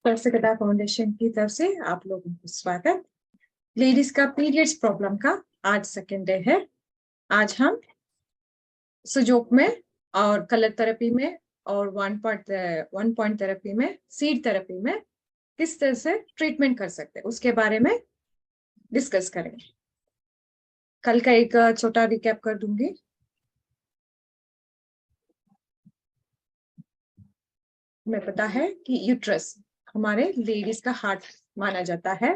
स्पर्शकता foundation की तरफ से आप लोगों को स्वागत। लेडीज का पीरियड्स प्रॉब्लम का आज सेकेंड डे है। आज हम सुजोक में और कलर थेरेपी में और वन पॉइंट थेरेपी में, सीड थेरेपी में किस तरह से ट्रीटमेंट कर सकते हैं उसके बारे में डिस्कस करेंगे। कल का एक छोटा रिकैप कर दूंगी। हमें पता है कि यूट्रस हमारे लेडीज का हार्ट माना जाता है।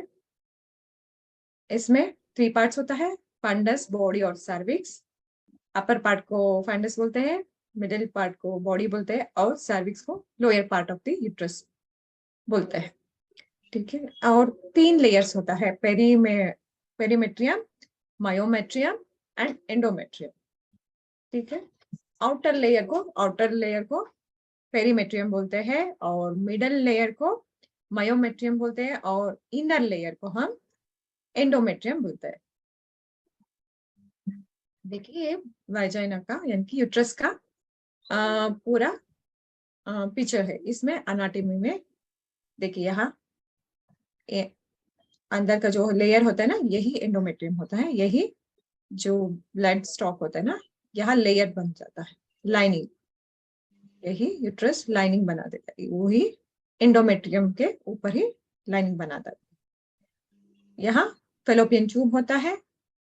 इसमें 3 पार्ट्स होता है, फंडस, बॉडी और सर्विक्स। अपर पार्ट को फंडस बोलते हैं, मिडिल पार्ट को बॉडी बोलते हैं और सर्विक्स को lower part of the uterus बोलते हैं। ठीक है। और 3 लेयर्स होता है, पेरीमेट्रियम, मायोमेट्रियम एंड एंडोमेट्रियम। ठीक है। आउटर लेयर को पेरीमेट्रियम बोलते हैं और मिडल लेयर को मायोमेट्रियम बोलते हैं और इनर लेयर को हम एंडोमेट्रियम बोलते हैं। देखिए वाजाइना का यानी कि यूट्रस का पूरा पिक्चर है। इसमें अनाटॉमी में देखिए यहाँ अंदर का जो लेयर होता है ना, यही एंडोमेट्रियम होता है। यही जो ब्लड स्टॉक होता है ना, यहाँ लेयर बन जाता है, लाइनिंग। यही यूट्रस लाइनिंग बना देता है, वही एंडोमेट्रियम के ऊपर ही लाइनिंग बनाता है। यहाँ फेलोपियन ट्यूब होता है,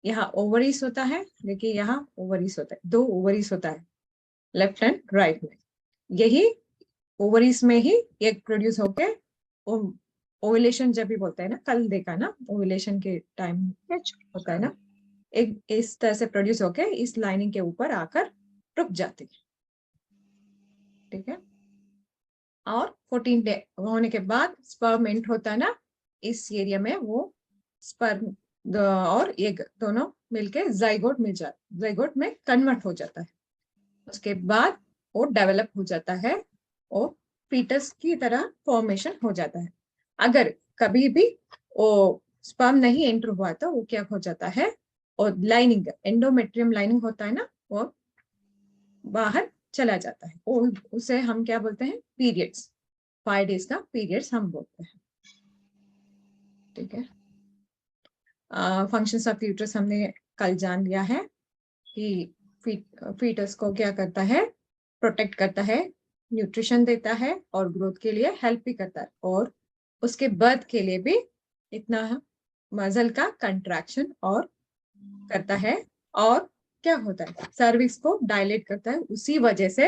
यहाँ ओवरीज होता है। देखिए यहाँ ओवरीज होता है, 2 ओवरीज होता है लेफ्ट एंड राइट में। यही ओवरीज में ही एग प्रोड्यूस होके ओवुलेशन जब भी बोलते हैं ना, कल देखा ना ओवुलेशन के टाइम होता है ना, एक इस तरह से प्रोड्यूस होके इस लाइनिंग के ऊपर आकर रुक जाती है। ठीक है। और 14 डे होने के बाद स्पर्म एंटर होता है ना, इस एरिया में वो स्पर्म और एग दोनों मिलके जाइगोट में कन्वर्ट हो जाता है। उसके बाद वो डेवलप हो जाता है और फीटस की तरह फॉर्मेशन हो जाता है। अगर कभी भी वो स्पर्म नहीं एंटर हुआ तो वो क्या हो जाता है, और लाइनिंग एंडोमेट्रियम लाइनिंग होता है ना, वो बाहर चला जाता है। उसे हम क्या बोलते हैं, पीरियड्स। 5 डेज का पीरियड्स हम बोलते हैं। ठीक है। फंक्शंस ऑफ यूट्रस हमने कल जान लिया है कि फीटस को क्या करता है, प्रोटेक्ट करता है, न्यूट्रिशन देता है और ग्रोथ के लिए हेल्प भी करता है, और उसके बर्थ के लिए भी इतना मसल का कंट्रैक्शन और करता है। और क्या होता है, सर्विक्स को डायलेट करता है। उसी वजह से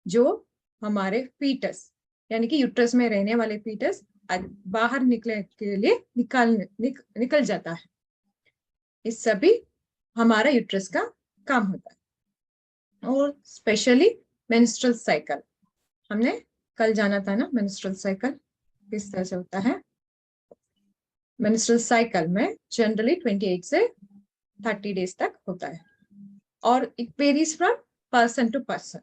जो हमारे फीटस यानी कि यूट्रस में रहने वाले फीटस बाहर निकलने के लिए निकल जाता है। इस सभी हमारा यूट्रस का काम होता है। और स्पेशली मेंस्ट्रुअल साइकिल हमने कल जाना था ना, मेंस्ट्रुअल साइकिल किस तरह से होता है। मेंस्ट्रुअल साइकिल में जनरली 28 से 30 डेज तक होता है और it varies from person to person.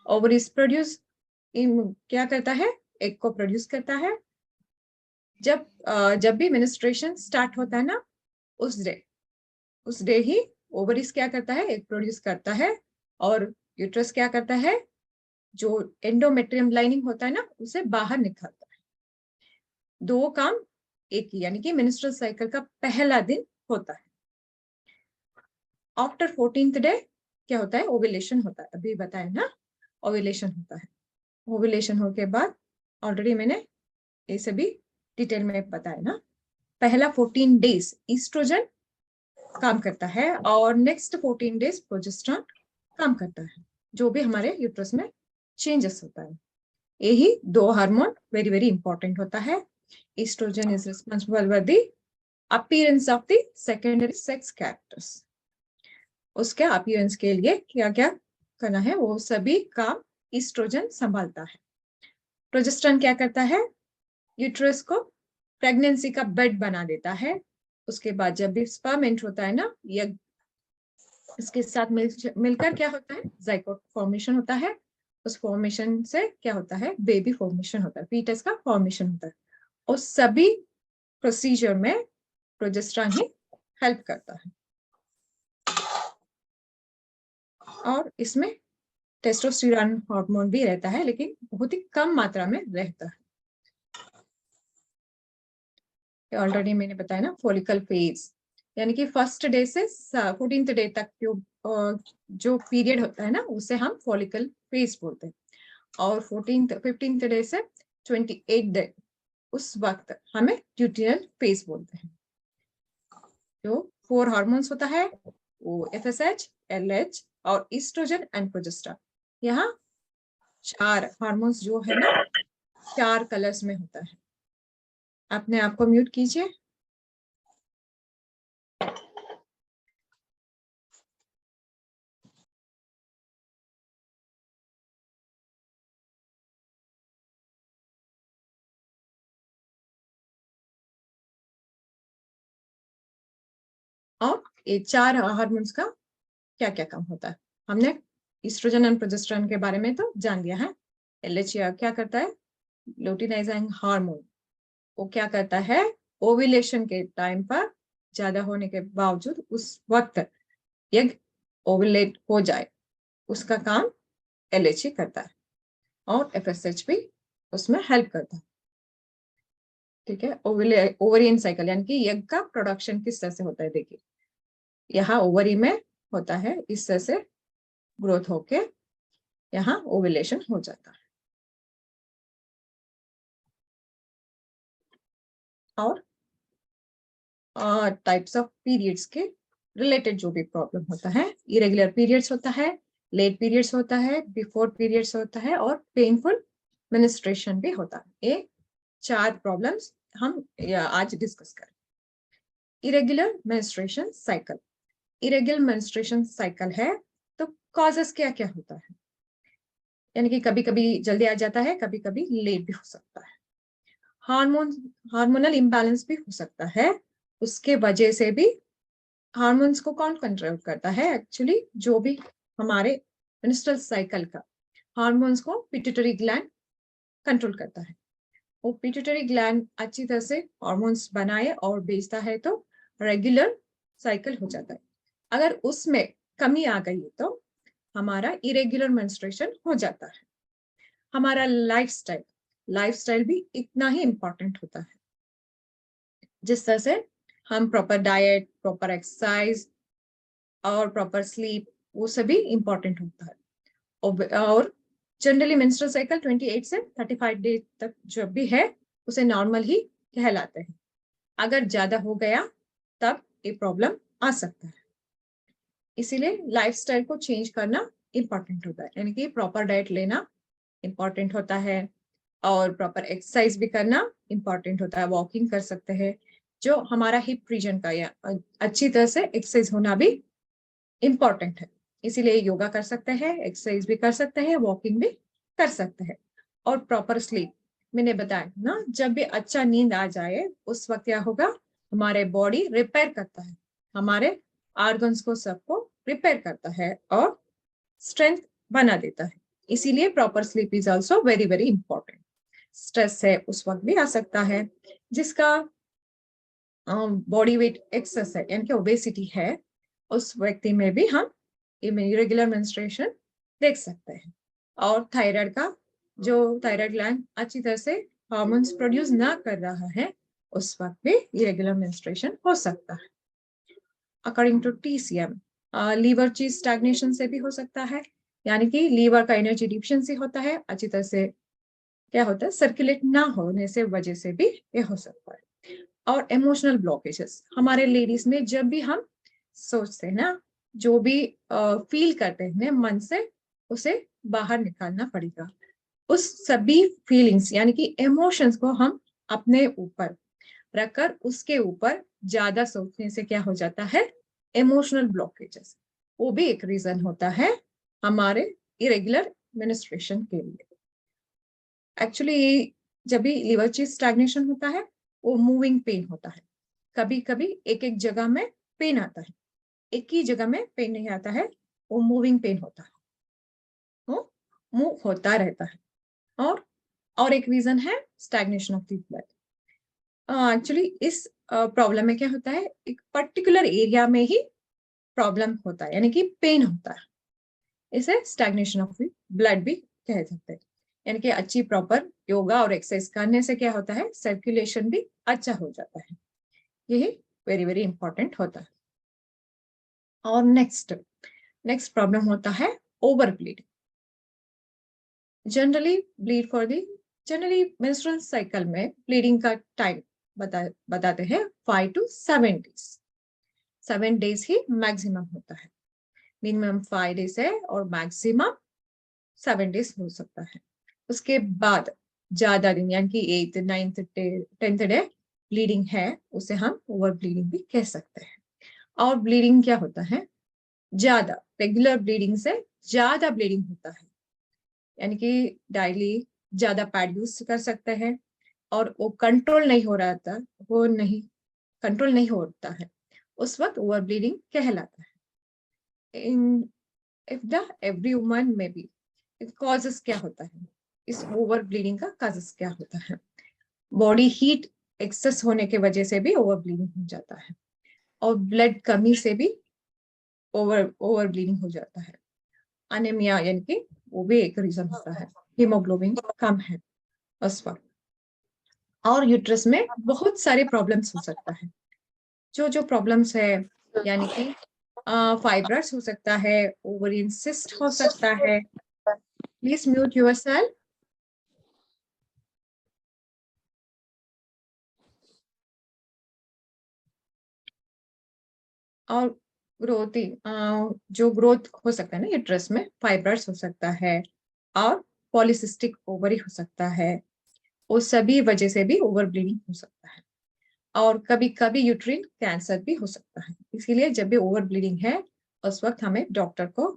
Ovaries produce क्या करता है, एग को प्रोड्यूस करता है। जब भी मेंस्ट्रुएशन स्टार्ट होता है ना, उस डे ही ओवरीज क्या करता है, एग प्रोड्यूस करता है और यूट्रस क्या करता है, जो एंडोमेट्रियम लाइनिंग होता है ना, उसे बाहर निकालता है। 2 काम एक ही, यानी कि मेंस्ट्रुअल साइकिल का पहला दिन होता है। आफ्टर 14th डे क्या होता है, ओव्यूलेशन होता है। अभी बताया ना, ओव्यूलेशन होता है। ओव्यूलेशन होने के बाद ऑलरेडी मैंने ये सभी डिटेल में बताया ना, पहला 14 डेज ईस्ट्रोजन काम करता है और नेक्स्ट 14 डेज प्रोजेस्टेरोन काम करता है, जो भी हमारे यूट्रस में चेंजेस होता है। यही 2 हार्मोन वेरी वेरी इंपॉर्टेंट होता है। Oestrogen is responsible for the appearance of the secondary sex characters. उसके अपीयरेंस के लिए क्या क्या करना है, वो सभी काम ईस्ट्रोजन संभालता है। प्रोजेस्टेरोन क्या करता है, यूट्रस को प्रेगनेंसी का बेड बना देता है। उसके बाद जब भी स्पर्म एंटर होता है ना, ये इसके साथ मिलकर क्या होता है, जाइगोट फॉर्मेशन होता है। उस फॉर्मेशन से क्या होता है, बेबी फॉर्मेशन होता है, फीटस का फॉर्मेशन होता है। और सभी प्रोसीजर में प्रोजेस्टेरोन ही हेल्प करता है। और इसमें टेस्टोस्टेरोन हार्मोन भी रहता है, लेकिन बहुत ही कम मात्रा में रहता है। ऑलरेडी मैंने बताया ना, फॉलिकल फेज, यानी कि फर्स्ट डे से 14th डे तक जो पीरियड होता है ना, उसे हम फॉलिकल फेज बोलते हैं। और 15th डे से 28th डे, उस वक्त हमें ल्यूटिनल फेज बोलते हैं। जो 4 हार्मोन्स होता है वो FSH, LH और ईस्ट्रोजन एंड प्रोजेस्टेरोन। यहाँ 4 हार्मोन्स जो है ना, 4 कलर्स में होता है। अपने आप को म्यूट कीजिए। और ये 4 हार्मोन्स का क्या क्या काम होता है, हमने ईस्ट्रोजन एंड प्रोजेस्टेरोन के बारे में तो जान लिया है। LH क्या करता है, लुटिनाइजिंग हार्मोन, वो क्या करता है, ओव्यूलेशन के टाइम पर ज्यादा होने के बावजूद उस वक्त एग ओवुलेट हो जाए, उसका काम LH ही करता है। और FSH भी उसमें हेल्प करता है। ठीक है, ओवरियन साइकिल, यानी कि एग का प्रोडक्शन किस तरह से होता है, देखिए यहाँ ओवरी में होता है, इस तरह से ग्रोथ होके यहाँ ओवुलेशन हो जाता है। और टाइप्स ऑफ पीरियड्स के रिलेटेड जो भी प्रॉब्लम होता है, इरेगुलर पीरियड्स होता है, लेट पीरियड्स होता है, बिफोर पीरियड्स होता है, और पेनफुल मेंस्ट्रुएशन भी होता है। ये 4 प्रॉब्लम्स हम आज डिस्कस करें। Irregular menstruation cycle, irregular menstruation cycle है तो कॉजेस क्या क्या होता है, यानी कि कभी कभी जल्दी आ जाता है, कभी कभी लेट भी हो सकता है। हार्मोनल इम्बैलेंस भी हो सकता है, उसके वजह से भी। हार्मोन्स को कौन कंट्रोल करता है, एक्चुअली जो भी हमारे मेंस्ट्रुअल साइकिल का हार्मोन्स को पिट्यूटरी ग्लैंड कंट्रोल करता है। वो पिट्यूटरी ग्लैंड अच्छी तरह से हार्मोन्स बनाए और भेजता है तो रेगुलर साइकिल हो जाता है। अगर उसमें कमी आ गई तो हमारा इरेगुलर मेंस्ट्रुएशन हो जाता है। हमारा लाइफस्टाइल भी इतना ही इंपॉर्टेंट होता है। जिस तरह से हम प्रॉपर डाइट, प्रॉपर एक्सरसाइज और प्रॉपर स्लीप, वो सभी इंपॉर्टेंट होता है। और जनरली मेंस्ट्रुअल साइकिल 28 से 35 डे तक जब भी है उसे नॉर्मल ही कहलाते हैं। अगर ज्यादा हो गया तब ये प्रॉब्लम आ सकता है। इसीलिए लाइफस्टाइल को चेंज करना इंपॉर्टेंट होता है, यानी कि प्रॉपर डाइट लेना इंपॉर्टेंट होता है और प्रॉपर एक्सरसाइज भी करना इंपॉर्टेंट होता है। वॉकिंग कर सकते हैं, जो हमारा हिप रीजन का या अच्छी तरह से एक्सरसाइज होना भी इंपॉर्टेंट है। इसीलिए योगा कर सकते हैं, एक्सरसाइज भी कर सकते हैं, वॉकिंग भी कर सकते हैं। और प्रॉपर स्लीप, मैंने बताया ना, जब भी अच्छा नींद आ जाए उस वक्त क्या होगा, हमारे बॉडी रिपेयर करता है, हमारे ऑर्गन्स को सबको रिपेयर करता है और स्ट्रेंथ बना देता है। इसीलिए proper sleep is also very very important. Stress है उस वक्त भी आ सकता है, जिसका बॉडी वेट एक्सेस है यानी कि ओबेसिटी है, उस व्यक्ति में भी हम इरेगुलर मेंस्ट्रुएशन देख सकते हैं। और थायराइड का, जो थायराइड ग्लैंड अच्छी तरह से हार्मोन्स प्रोड्यूस ना कर रहा है, उस वक्त भी इरेगुलर मेंस्ट्रुएशन हो सकता है। अकॉर्डिंग टू TCM, लीवर ची स्टैग्नेशन से भी हो सकता है, यानी कि लीवर का एनर्जी डिफिशिएंसी होता है, अच्छी तरह से क्या होता है, सर्कुलेट ना होने से वजह से भी ये हो सकता है। और इमोशनल ब्लॉकेजेस, हमारे लेडीज में जब भी हम सोचते हैं ना, जो भी फील करते हैं मन से, उसे बाहर निकालना पड़ेगा। उस सभी फीलिंग्स यानी कि इमोशंस को हम अपने ऊपर रखकर उसके ऊपर ज्यादा सोचने से क्या हो जाता है, इमोशनल ब्लॉकेजेस, वो भी एक रीजन होता है हमारे इरेगुलर मेंस्ट्रुएशन के लिए। एक्चुअली जब भी लिवर ची स्टैग्नेशन होता है, वो मूविंग पेन होता है। कभी कभी एक एक जगह में पेन आता है, एक ही जगह में पेन नहीं आता है, वो मूविंग पेन होता है, वो मूव होता रहता है। और एक रीजन है stagnation of the blood. Actually इस प्रॉब्लम में क्या होता है, एक पर्टिकुलर एरिया में ही प्रॉब्लम होता है, यानी कि पेन होता है, इसे स्टैग्नेशन ऑफ द ब्लड भी कह सकते हैं। यानी कि अच्छी प्रॉपर योगा और एक्सरसाइज करने से क्या होता है, सर्कुलेशन भी अच्छा हो जाता है। यही वेरी वेरी इंपॉर्टेंट होता है। और नेक्स्ट प्रॉब्लम होता है over bleeding. Generally menstrual cycle में ब्लीडिंग का टाइम बताते हैं 5 to 7 days. 7 days he maximum होता है। मिनिमम 5 डेज है और मैक्सिमम 7 डेज हो सकता है। उसके बाद ज्यादा दिन यानी कि 8th 9th 10th day bleeding है, उसे हम ओवर ब्लीडिंग भी कह सकते हैं। और ब्लीडिंग क्या होता है, ज्यादा रेगुलर ब्लीडिंग से ज्यादा ब्लीडिंग होता है, यानी कि डेली ज्यादा पैड यूज कर सकते हैं और वो कंट्रोल नहीं हो रहा था, वो नहीं कंट्रोल नहीं होता है, उस वक्त ओवर ब्लीडिंग कहलाता है। In if the every woman में बी कॉजेस क्या होता है, इस ओवर ब्लीडिंग का कॉजेस क्या होता है, बॉडी हीट एक्सेस होने की वजह से भी ओवर ब्लीडिंग हो जाता है, और ब्लड कमी से भी ओवर ब्लीडिंग हो जाता है। अनेमिया यानी कि वो भी एक रीजन होता है, हीमोग्लोबिन कम है उस वक्त। और यूट्रस में बहुत सारे प्रॉब्लम्स हो सकता है। जो प्रॉब्लम्स है, यानी कि फाइब्रस हो सकता है, ओवरियन सिस्ट हो सकता है। Please mute yourself. और जो ग्रोथ हो सकता है ना यूट्रस में, फाइब्रस हो सकता है और पॉलीसिस्टिक ओवरी हो सकता है, वो सभी वजह से भी ओवर ब्लीडिंग हो सकता है। और कभी कभी यूट्रिन कैंसर भी हो सकता है। इसीलिए जब भी ओवर ब्लीडिंग है उस वक्त हमें डॉक्टर को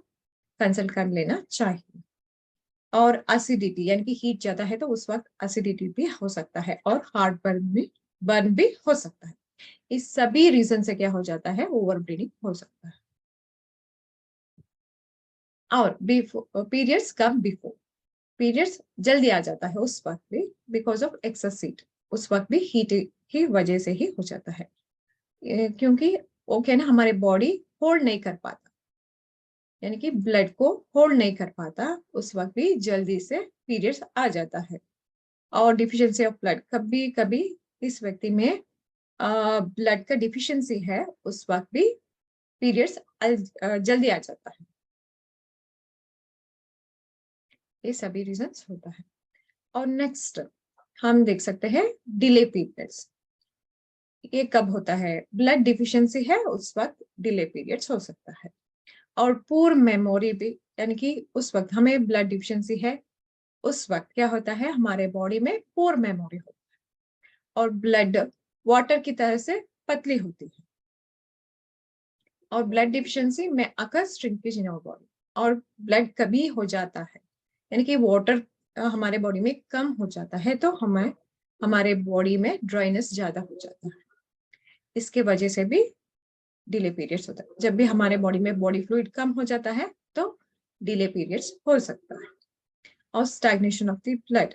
कंसल्ट कर लेना चाहिए। और एसिडिटी यानी कि हीट ज्यादा है तो उस वक्त एसिडिटी भी हो सकता है, और हार्ट बर्न भी हो सकता है। इस सभी रीजन से क्या हो जाता है, ओवर ब्लीडिंग हो सकता है। और पीरियड्स कम बिफोर, पीरियड्स जल्दी आ जाता है उस वक्त भी, बिकॉज ऑफ एक्सेस हीट, उस वक्त भी हीट की वजह से ही हो जाता है। क्योंकि वो क्या ना, हमारे बॉडी होल्ड नहीं कर पाता, यानी कि ब्लड को होल्ड नहीं कर पाता, उस वक्त भी जल्दी से पीरियड्स आ जाता है। और डिफिशियंसी ऑफ ब्लड, कभी कभी इस व्यक्ति में ब्लड का डिफिशियंसी है, उस वक्त भी पीरियड्स जल्दी आ जाता है। ये सभी रीजंस होता है। और नेक्स्ट हम देख सकते हैं डिले पीरियड्स। ये कब होता है, ब्लड डिफिशियंसी है उस वक्त डिले पीरियड्स हो सकता है। और पूर मेमोरी भी, यानी कि उस वक्त हमें ब्लड डिफिशियंसी है, उस वक्त क्या होता है, हमारे बॉडी में पूर मेमोरी होती है और ब्लड वाटर की तरह से पतली होती है। और ब्लड डिफिशियंसी में अकर श्रिंकेज इन आवर बॉडी, और ब्लड कभी हो जाता है, यानी कि वाटर हमारे बॉडी में कम हो जाता है, तो हमें हमारे बॉडी में ड्राइनेस ज्यादा हो जाता है। इसके वजह से भी डिले पीरियड्स होता है। जब भी हमारे बॉडी में बॉडी फ्लूइड कम हो जाता है तो डिले पीरियड्स हो सकता है। और स्टैग्नेशन ऑफ द ब्लड,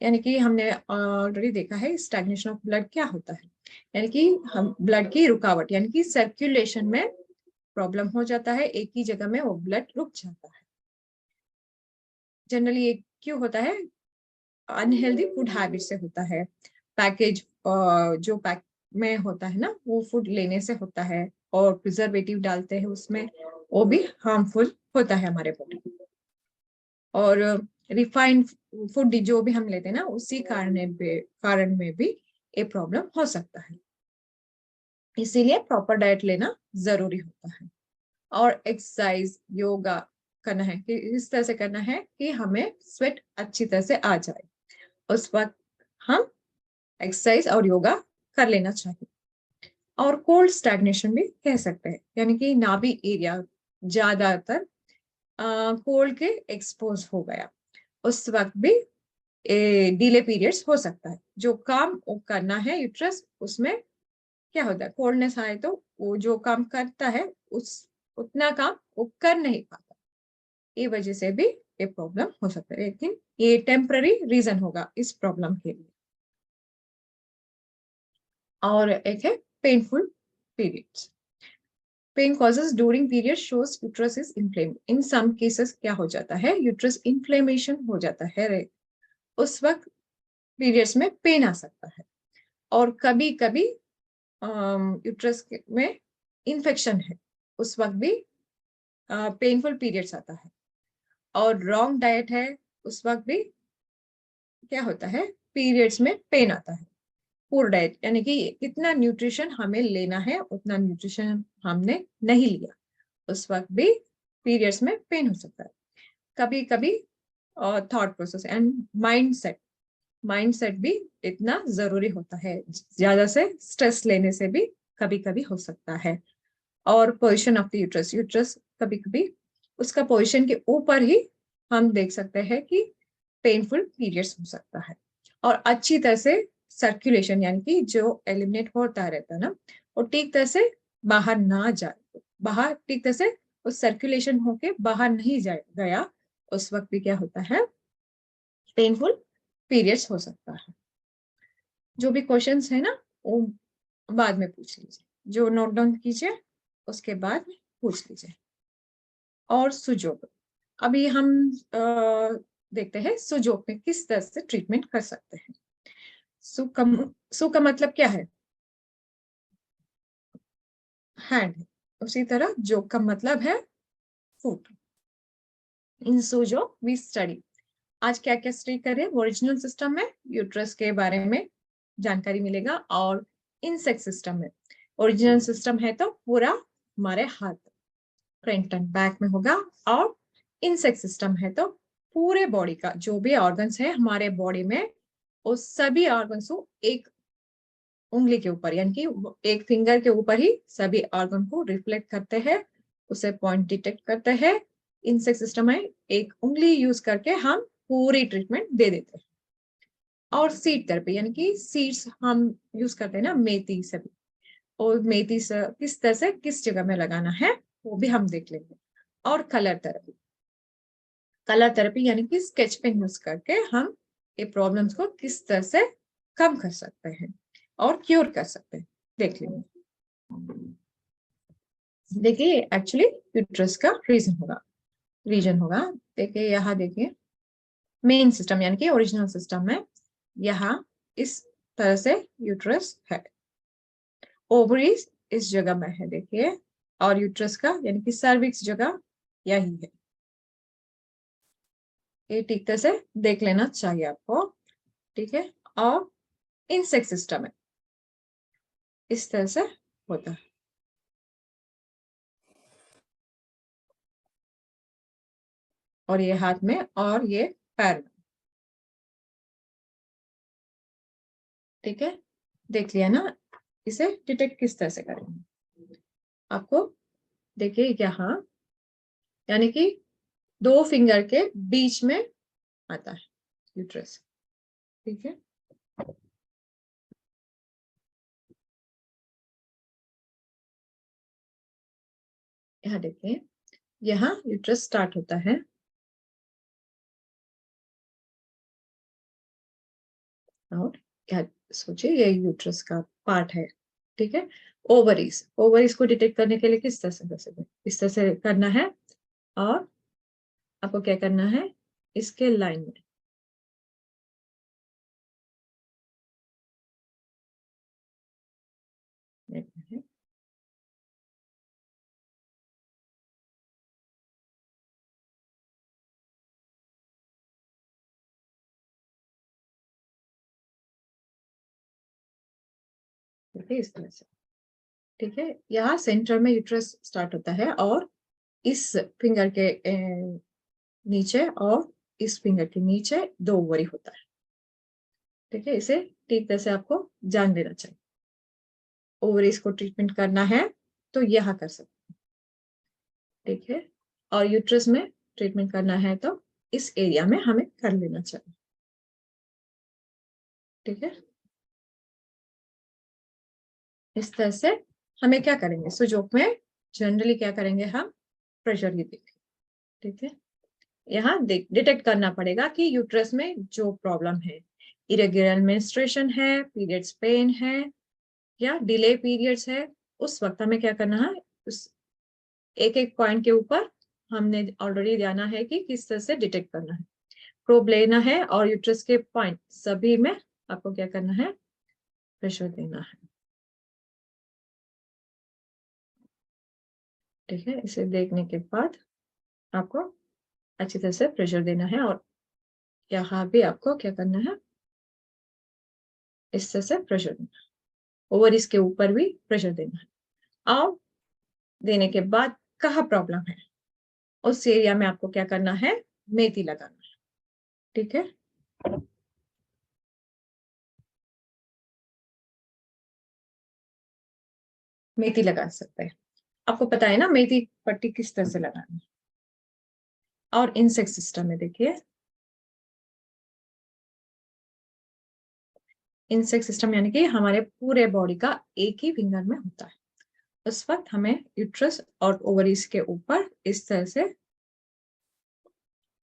यानी कि हमने ऑलरेडी देखा है स्टैग्नेशन ऑफ ब्लड क्या होता है, यानी कि हम ब्लड की रुकावट, यानी कि सर्कुलेशन में प्रॉब्लम हो जाता है, एक ही जगह में वो ब्लड रुक जाता है। जनरली ये क्यों होता है, अनहेल्दी फूड हैबिट से होता है, पैकेज जो पैक में होता है ना वो फूड लेने से होता है, और प्रिजर्वेटिव डालते हैं उसमें, वो भी हार्मफुल होता है हमारे बॉडी को। और रिफाइंड फूड जो भी हम लेते हैं ना, उसी कारण में भी ये प्रॉब्लम हो सकता है। इसीलिए प्रॉपर डाइट लेना जरूरी होता है। और एक्सरसाइज योगा करना है कि इस तरह से करना है कि हमें स्वेट अच्छी तरह से आ जाए, उस वक्त हम एक्सरसाइज और योगा कर लेना चाहिए। और कोल्ड स्टैग्नेशन भी कह सकते हैं, यानी कि नाभि एरिया ज्यादातर कोल्ड के एक्सपोज हो गया, उस वक्त भी डिले पीरियड्स हो सकता है। जो काम करना है यूट्रस, उसमें क्या होता है, कोल्डनेस आए तो वो जो काम करता है उस उतना काम वो कर नहीं पाता, ये वजह से भी ये प्रॉब्लम हो सकता है, लेकिन ये टेम्पररी रीजन होगा इस प्रॉब्लम के लिए। और एक है painful periods. Pain causes during period shows uterus is inflame. In some cases क्या हो जाता है, यूट्रस इन्फ्लेमेशन हो जाता है, उस वक्त पीरियड्स में पेन आ सकता है। और कभी कभी यूट्रस में इन्फेक्शन है, उस वक्त भी पेनफुल पीरियड्स आता है। और रॉन्ग डाइट है, उस वक्त भी क्या होता है, पीरियड्स में पेन आता है। पूर डाइट यानी कि कितना न्यूट्रिशन हमें लेना है उतना न्यूट्रिशन हमने नहीं लिया, उस वक्त भी पीरियड्स में पेन हो सकता है। कभी कभी थॉट प्रोसेस एंड माइंडसेट भी इतना जरूरी होता है, ज्यादा से स्ट्रेस लेने से भी कभी कभी हो सकता है। और position of the uterus, uterus कभी कभी उसका पोजीशन के ऊपर ही हम देख सकते हैं कि पेनफुल पीरियड्स हो सकता है। और अच्छी तरह से सर्कुलेशन यानी कि जो एलिमिनेट होता रहता है ना, वो ठीक तरह से बाहर ना जाए, बाहर ठीक तरह से उस सर्कुलेशन होके बाहर नहीं जाए गया, उस वक्त भी क्या होता है, पेनफुल पीरियड्स हो सकता है। जो भी क्वेश्चंस है ना वो बाद में पूछ लीजिए, जो नोट डाउन कीजिए उसके बाद पूछ लीजिए। और सुजोग, अभी हम देखते हैं सुजोग में किस तरह से ट्रीटमेंट कर सकते हैं। सु का मतलब क्या है, हैंड है, उसी तरह जोग का मतलब है फुट। इन सुजोग वी स्टडी, आज क्या क्या स्टडी करें, ओरिजिनल सिस्टम में यूट्रस के बारे में जानकारी मिलेगा, और इंसेक्ट सिस्टम में, ओरिजिनल सिस्टम है तो पूरा हमारे हाथ फ्रंट एंड बैक में होगा, और इंसेक्ट सिस्टम है तो पूरे बॉडी का जो भी ऑर्गन्स है हमारे बॉडी में, उस सभी ऑर्गन्स को एक उंगली के ऊपर यानी कि एक फिंगर के ऊपर ही सभी ऑर्गन को रिफ्लेक्ट करते हैं, उसे पॉइंट डिटेक्ट करते हैं। इंसेक्ट सिस्टम में एक उंगली यूज करके हम पूरी ट्रीटमेंट दे देते हैं। और सीड थेरेपी यानी कि सीड्स हम यूज करते हैं ना, मेथी सभी, और मेथी से किस तरह से किस जगह में लगाना है वो भी हम देख लेंगे। और कलर थेरेपी यानी कि स्केच पेन यूज करके हम ये प्रॉब्लम्स को किस तरह से कम कर सकते हैं और क्योर कर सकते हैं, देख लेंगे। देखिए एक्चुअली यूट्रस का रीजन होगा, देखिए यहाँ देखिए मेन सिस्टम यानी कि ओरिजिनल सिस्टम में यहाँ इस तरह से यूट्रस है, ओवरीज इस जगह में है देखिए, और यूट्रस का यानी कि सर्विक्स जगह यही है। ये ठीक तरह से देख लेना चाहिए आपको, ठीक है। और इंसेक्ट सिस्टम है इस तरह से होता है, और ये हाथ में और ये पैर में, ठीक है। देख लिया ना, इसे डिटेक्ट किस तरह से करेंगे आपको, देखिए यहाँ यानी कि 2 फिंगर के बीच में आता है यूट्रस, ठीक है। यहाँ देखिए, यहाँ यूट्रस स्टार्ट होता है, और क्या सोचिए ये यूट्रस का पार्ट है, ठीक है। ओवरीज को डिटेक्ट करने के लिए किस तरह से कर सकते हैं, इस तरह से करना है, और आपको क्या करना है, इसके लाइन में देखना है, ठीक है, इस तरह से, ठीक है। यहाँ सेंटर में यूट्रस स्टार्ट होता है, और इस फिंगर के नीचे और इस फिंगर के नीचे 2 ओवरी होता है, ठीक है। इसे ठीक तरह से आपको जान लेना चाहिए, ओवरीज को ट्रीटमेंट करना है तो यहाँ कर सकते हैं, ठीक है। और यूट्रस में ट्रीटमेंट करना है तो इस एरिया में हमें कर लेना चाहिए, ठीक है। इस तरह से हमें क्या करेंगे, सुजोग में जनरली क्या करेंगे, हम प्रेशर ये देखें, ठीक है। यहाँ डिटेक्ट करना पड़ेगा कि यूट्रस में जो प्रॉब्लम है, इरेगुलर मेंस्ट्रुएशन है, पीरियड्स पेन है, या डिले पीरियड्स है, उस वक्त हमें क्या करना है, उस एक एक पॉइंट के ऊपर हमने ऑलरेडी जाना है कि किस तरह से डिटेक्ट करना है, प्रोब लेना है और यूट्रस के पॉइंट सभी में आपको क्या करना है, प्रेशर देना है। ठीक है, इसे देखने के बाद आपको अच्छी तरह से प्रेशर देना है और यहाँ भी आपको क्या करना है, इस तरह से प्रेशर देना है, ओवर इसके ऊपर भी प्रेशर देना है। और देने के बाद कहाँ प्रॉब्लम है उस एरिया में आपको क्या करना है, मेथी लगाना है। ठीक है, मेथी लगा सकते हैं, आपको पता है ना मेथी पट्टी किस तरह से लगानी है। और इंसेक्ट सिस्टम में देखिए, इंसेक्ट सिस्टम यानी कि हमारे पूरे बॉडी का एक ही फिंगर में होता है। उस वक्त हमें यूट्रस और ओवरीज के ऊपर इस तरह से,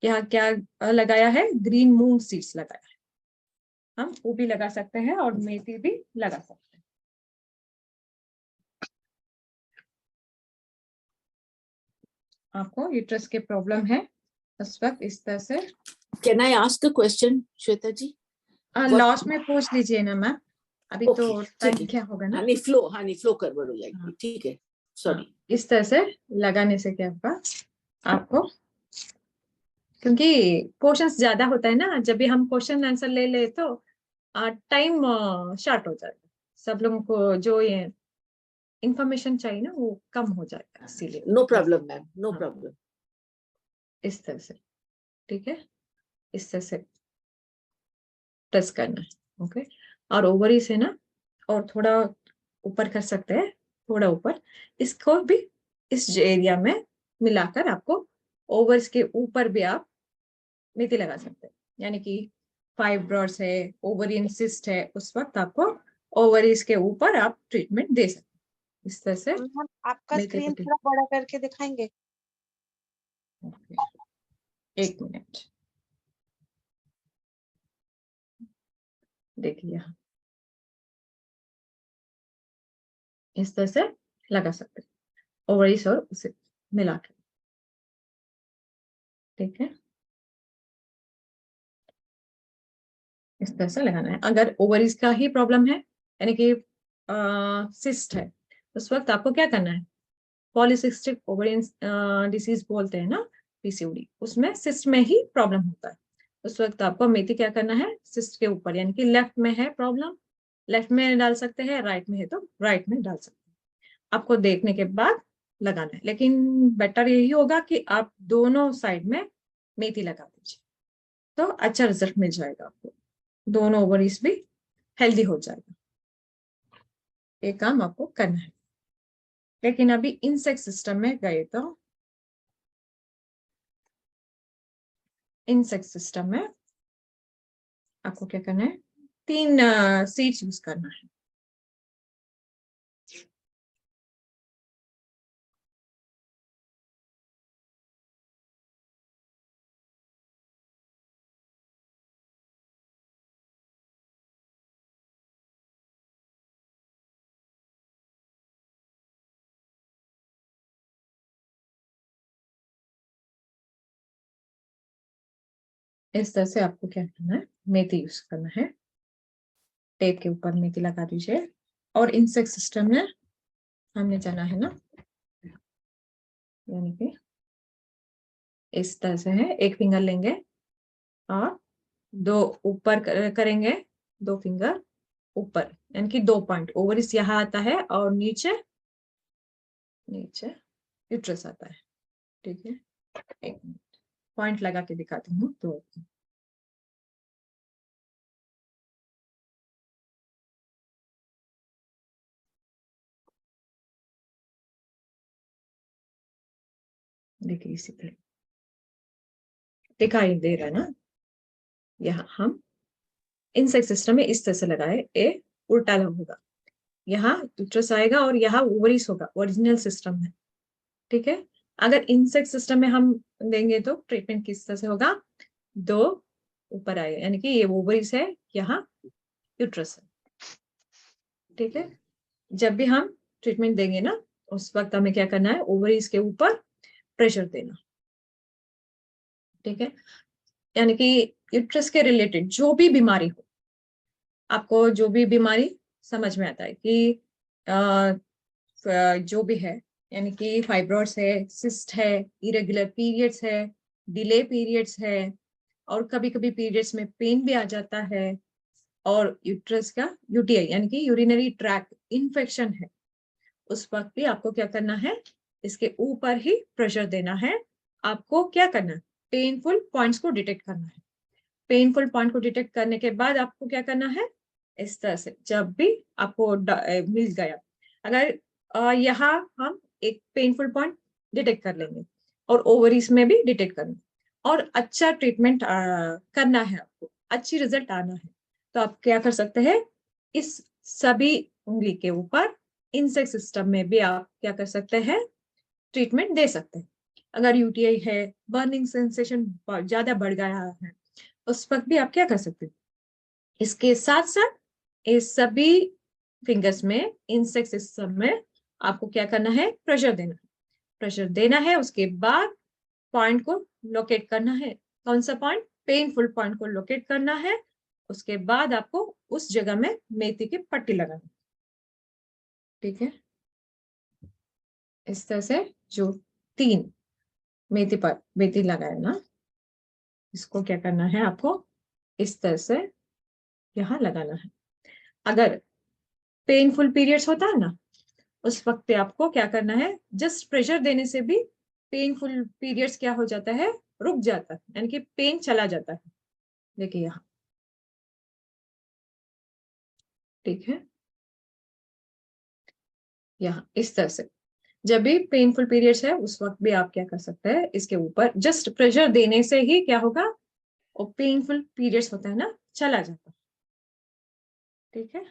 यहाँ क्या लगाया है, ग्रीन मूंग सीड्स लगाया है, हम वो भी लगा सकते हैं और मेथी भी लगा सकते हैं। आपको यूट्रस के प्रॉब्लम है उस वक्त इस तरह से। Can I ask a question Shweta ji? Last में पूछ लीजिए ना मैम, अभी तो टाइम क्या होगा ना, हानी फ्लो करवट हो जाएगी। ठीक है, सॉरी। इस तरह से लगाने से क्या होगा आपको, क्योंकि क्वेश्चंस ज्यादा होता है ना, जब भी हम क्वेश्चन आंसर ले ले तो टाइम शॉर्ट हो जाएगा, सब लोगों को जो ये इंफॉर्मेशन चाहिए ना वो कम हो जाएगा, इसीलिए। No problem ma'am, no problem. इस तरह से, ठीक है, इस तरह से प्रेस करना है। ओके, और ओवरी से ना और थोड़ा ऊपर कर सकते हैं, थोड़ा ऊपर, इसको भी इस एरिया में मिलाकर आपको ओवर्स के ऊपर भी आप मेथी लगा सकते हैं। यानी कि फाइब्रॉइड्स है, ओवरियन सिस्ट है, उस वक्त आपको ओवरीज के ऊपर आप ट्रीटमेंट दे सकते हैं इस तरह से। आपका स्क्रीन थोड़ा बड़ा करके दिखाएंगे? एक मिनट, देखिए यहाँ इस तरह से लगा सकते हैं ओवरीज और उसे मिला के। ठीक है, इस तरह से लगाना है। अगर ओवरीज का ही प्रॉब्लम है यानी कि सिस्ट है, उस वक्त आपको क्या करना है, पॉलीसिस्टिक ओवरियन डिसीज बोलते हैं ना, पीसीओडी, उसमें सिस्ट में ही प्रॉब्लम होता है। उस वक्त आपको मेथी क्या करना है, सिस्ट के ऊपर, यानी कि लेफ्ट में है प्रॉब्लम, लेफ्ट में डाल सकते हैं, राइट में है तो राइट में डाल सकते हैं, आपको देखने के बाद लगाना है। लेकिन बेटर यही होगा कि आप दोनों साइड में मेथी लगा दीजिए, तो अच्छा रिजल्ट मिल जाएगा आपको, दोनों ओवरीज भी हेल्दी हो जाएगा। ये काम आपको करना है। लेकिन अभी इंसेक्ट सिस्टम में गए तो इंसेक्ट सिस्टम में आपको क्या करना है, 3 सीड्स यूज करना है। इस तरह से आपको क्या करना है, मेथी यूज करना है, टेप के ऊपर मेथी लगा दीजिए। और इंसेक्ट सिस्टम में हमने जाना है ना, यानी कि इस तरह से है, एक फिंगर लेंगे और दो ऊपर करेंगे, 2 फिंगर ऊपर, यानी कि 2 पॉइंट, ओवरिस यहाँ आता है और नीचे नीचे यूट्रस आता है। ठीक है, एक मिनट पॉइंट लगा के दिखाती हूँ तो देखिए, इसी तरह दिखाई दे रहा है ना, यहाँ हम इंसेक्ट सिस्टम में इस तरह से लगाए, ए उल्टा होगा, यहाँ यूट्रस आएगा और यहाँ ओवरीज होगा, ओरिजिनल सिस्टम में। ठीक है, अगर इंसेक्ट सिस्टम में हम देंगे तो ट्रीटमेंट किस तरह से होगा, 2 ऊपर आएगा, यानी कि ये ओवरीज है, यहाँ यूट्रस है। ठीक है, जब भी हम ट्रीटमेंट देंगे ना, उस वक्त हमें क्या करना है, ओवरीज के ऊपर प्रेशर देना, ठीक है। यानी कि यूट्रस के रिलेटेड जो भी बीमारी हो, आपको जो भी बीमारी समझ में आता है कि जो भी है, यानी कि फाइब्रॉइड्स है, सिस्ट है, इरेगुलर पीरियड्स है, डिले पीरियड्स है, और कभी कभी पीरियड्स में पेन भी आ जाता है, और यूट्रस का यूटीआई यानी कि यूरिनरी ट्रैक्ट इन्फेक्शन है, उस वक्त भी आपको क्या करना है, इसके ऊपर ही प्रेशर देना है। आपको क्या करना है, पेनफुल पॉइंट्स को डिटेक्ट करना है। पेनफुल पॉइंट को डिटेक्ट करने के बाद आपको क्या करना है, इस तरह से जब भी आपको मिल गया, अगर यहाँ हम एक पेनफुल पॉइंट डिटेक्ट कर लेंगे और ओवरीज में भी डिटेक्ट करेंगे, और अच्छा ट्रीटमेंट करना है, आपको अच्छी रिजल्ट आना है, तो आप क्या कर सकते हैं, इस सभी उंगली के ऊपर इंसेक्ट सिस्टम में भी आप क्या कर सकते हैं, ट्रीटमेंट दे सकते हैं। अगर यूटीआई है, बर्निंग सेंसेशन ज्यादा बढ़ गया है, उस वक्त भी आप क्या कर सकते हैं, इसके साथ साथ इस सभी फिंगर्स में इंसेक्ट सिस्टम में आपको क्या करना है, प्रेशर देना है। प्रेशर देना है, उसके बाद पॉइंट को लोकेट करना है। कौन सा पॉइंट, पेनफुल पॉइंट को लोकेट करना है। उसके बाद आपको उस जगह में मेथी की पट्टी लगानी, ठीक है। इस तरह से जो 3 मेथी लगाए ना, इसको क्या करना है, आपको इस तरह से यहाँ लगाना है। अगर पेनफुल पीरियड्स होता है ना, उस वक्त पे आपको क्या करना है, जस्ट प्रेशर देने से भी पेनफुल पीरियड्स क्या हो जाता है, रुक जाता है, यानी कि पेन चला जाता है। देखिए यहाँ, ठीक है, यहाँ इस तरह से जब भी पेनफुल पीरियड्स है, उस वक्त भी आप क्या कर सकते हैं, इसके ऊपर जस्ट प्रेशर देने से ही क्या होगा, और पेनफुल पीरियड्स होता है ना, चला जाता है, ठीक है।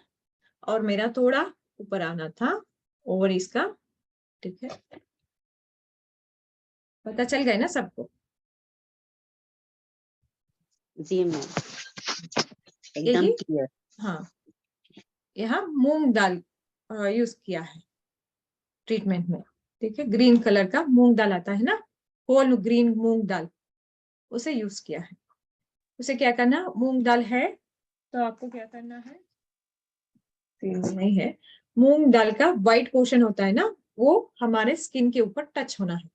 और मेरा थोड़ा ऊपर आना था ओवर इसका, ठीक है। पता चल गया ना सबको? जी मैम, एकदम यही, क्लियर। हाँ, यहाँ मूंग दाल यूज किया है ट्रीटमेंट में, ठीक है। ग्रीन कलर का मूंग दाल आता है ना, होल ग्रीन मूंग दाल, उसे यूज किया है। उसे क्या करना, मूंग दाल है तो आपको क्या करना है, नहीं है, मूंग दाल का व्हाइट पोर्शन होता है ना, वो हमारे स्किन के ऊपर टच होना है,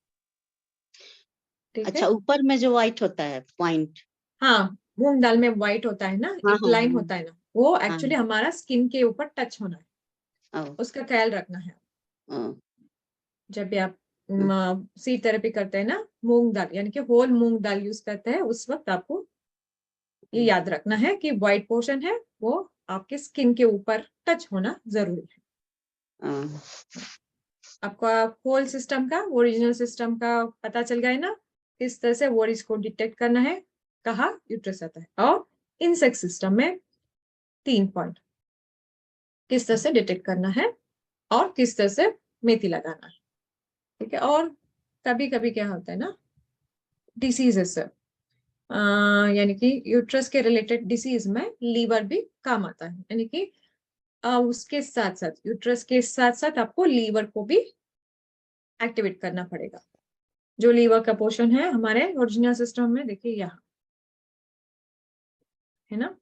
ठीक अच्छा, है। ऊपर में जो व्हाइट होता है पॉइंट। हाँ, मूंग दाल में व्हाइट होता है ना, हाँ एक हाँ लाइन होता है ना, वो हाँ एक्चुअली हमारा स्किन के ऊपर टच होना है, हाँ। उसका ख्याल रखना है। ओ, जब भी आप सीड थेरेपी करते हैं ना, मूंग दाल यानी कि होल मूंग दाल यूज करते हैं, उस वक्त आपको ये याद रखना है कि व्हाइट पोर्शन है वो आपके स्किन के ऊपर टच होना जरूरी है। हाँ, आपका होल सिस्टम का, ओरिजिनल सिस्टम का पता चल गया है ना, किस तरह से वॉरिस को डिटेक्ट करना है, कहाँ यूट्रस आता है, और इंसेक्ट सिस्टम में 3 पॉइंट किस तरह से डिटेक्ट करना है, और किस तरह से मेथी लगाना है, ठीक है। और कभी कभी क्या होता है ना, डिसीजेस यानी कि यूट्रस के रिलेटेड डिसीज में लीवर भी काम आता है, यानी कि उसके साथ साथ यूट्रस के साथ साथ आपको लीवर को भी एक्टिवेट करना पड़ेगा। जो लीवर का पोर्शन है हमारे ओरिजिनल सिस्टम में, देखिए यहाँ है ना,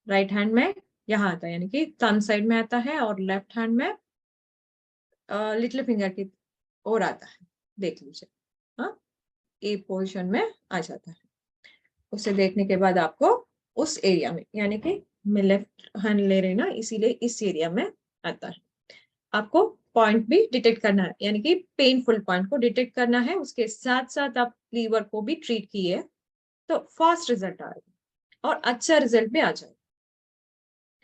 राइट हैंड में यहाँ आता है, यानी कि थंब साइड में आता है, और लेफ्ट हैंड में लिटिल फिंगर की ओर आता है, देख लीजिए, हाँ, ए पोजिशन में आ जाता है। उसे देखने के बाद आपको उस एरिया में, यानी कि मैं लेफ्ट हैंड ले रही ना, इसीलिए इस एरिया में आता है। आपको पॉइंट भी डिटेक्ट करना है, यानी कि पेनफुल पॉइंट को डिटेक्ट करना है, उसके साथ साथ आप लीवर को भी ट्रीट किए तो फास्ट रिजल्ट आएगा, और अच्छा रिजल्ट भी आ जाएगा,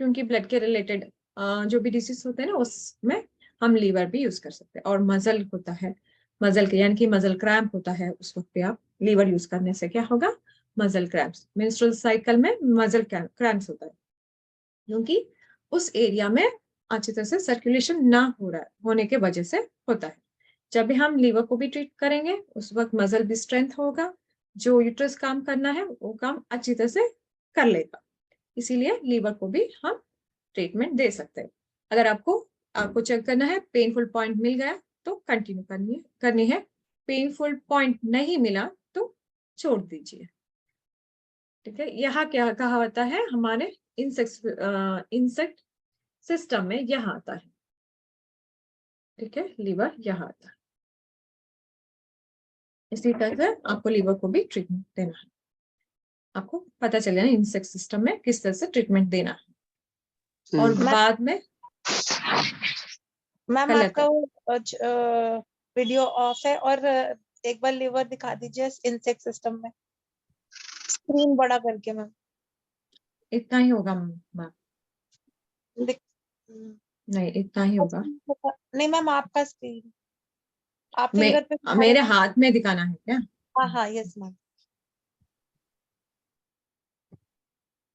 क्योंकि ब्लड के रिलेटेड जो भी डिसीज होते हैं ना, उसमें हम लीवर भी यूज कर सकते हैं। और मजल होता है, मजल के यानी कि मजल क्रैम्प होता है, उस वक्त पे आप लीवर यूज करने से क्या होगा, मजल क्रैम्प्स, मेंस्ट्रुअल साइकिल में मजल क्रैम्प्स होता है, क्योंकि उस एरिया में अच्छी तरह से सर्कुलेशन ना हो रहा है, होने के वजह से होता है। जब भी हम लीवर को भी ट्रीट करेंगे, उस वक्त मसल भी स्ट्रेंथ होगा, जो यूट्रस काम करना है वो काम अच्छी तरह से कर लेगा, इसीलिए लीवर को भी हम ट्रीटमेंट दे सकते हैं। अगर आपको चेक करना है, पेनफुल पॉइंट मिल गया, तो कंटिन्यू करनी है। पेनफुल पॉइंट नहीं मिला तो छोड़ दीजिए। ठीक है, यहाँ क्या कहा होता है हमारे इंसेक्ट सिस्टम में, यहाँ आता है। ठीक है, लीवर यहाँ आता है। इसी तरह से आपको लीवर को भी ट्रीटमेंट देना है। आपको पता चलेगा इंसेक्ट सिस्टम में किस तरह से ट्रीटमेंट देना है। और बाद में मैम कलर आपका वो वीडियो ऑफ है, और एक बार लीवर दिखा दीजिए इंसेक्ट सिस्टम में, स्क्रीन बड़ा करके मैम। इतना ही होगा मैम, नहीं इतना ही होगा। नहीं मैम, आपका स्क्रीन आप फिंगर पे मेरे हाथ में दिखाना है क्या? हाँ हाँ, यस मैम।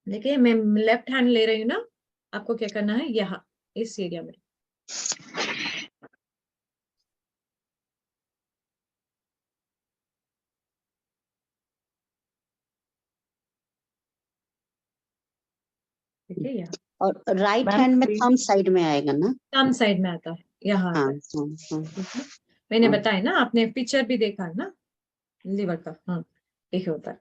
देखिए मैं लेफ्ट हैंड ले रही हूँ ना, आपको क्या करना है, यहाँ इस एरिया में। ठीक है, यहाँ। और राइट हैंड में थंब साइड में आएगा ना? थंब साइड में आता है, यहाँ आता है। ठीक है, मैंने बताया ना, आपने पिक्चर भी देखा है ना लीवर का। हाँ, देखिए होता है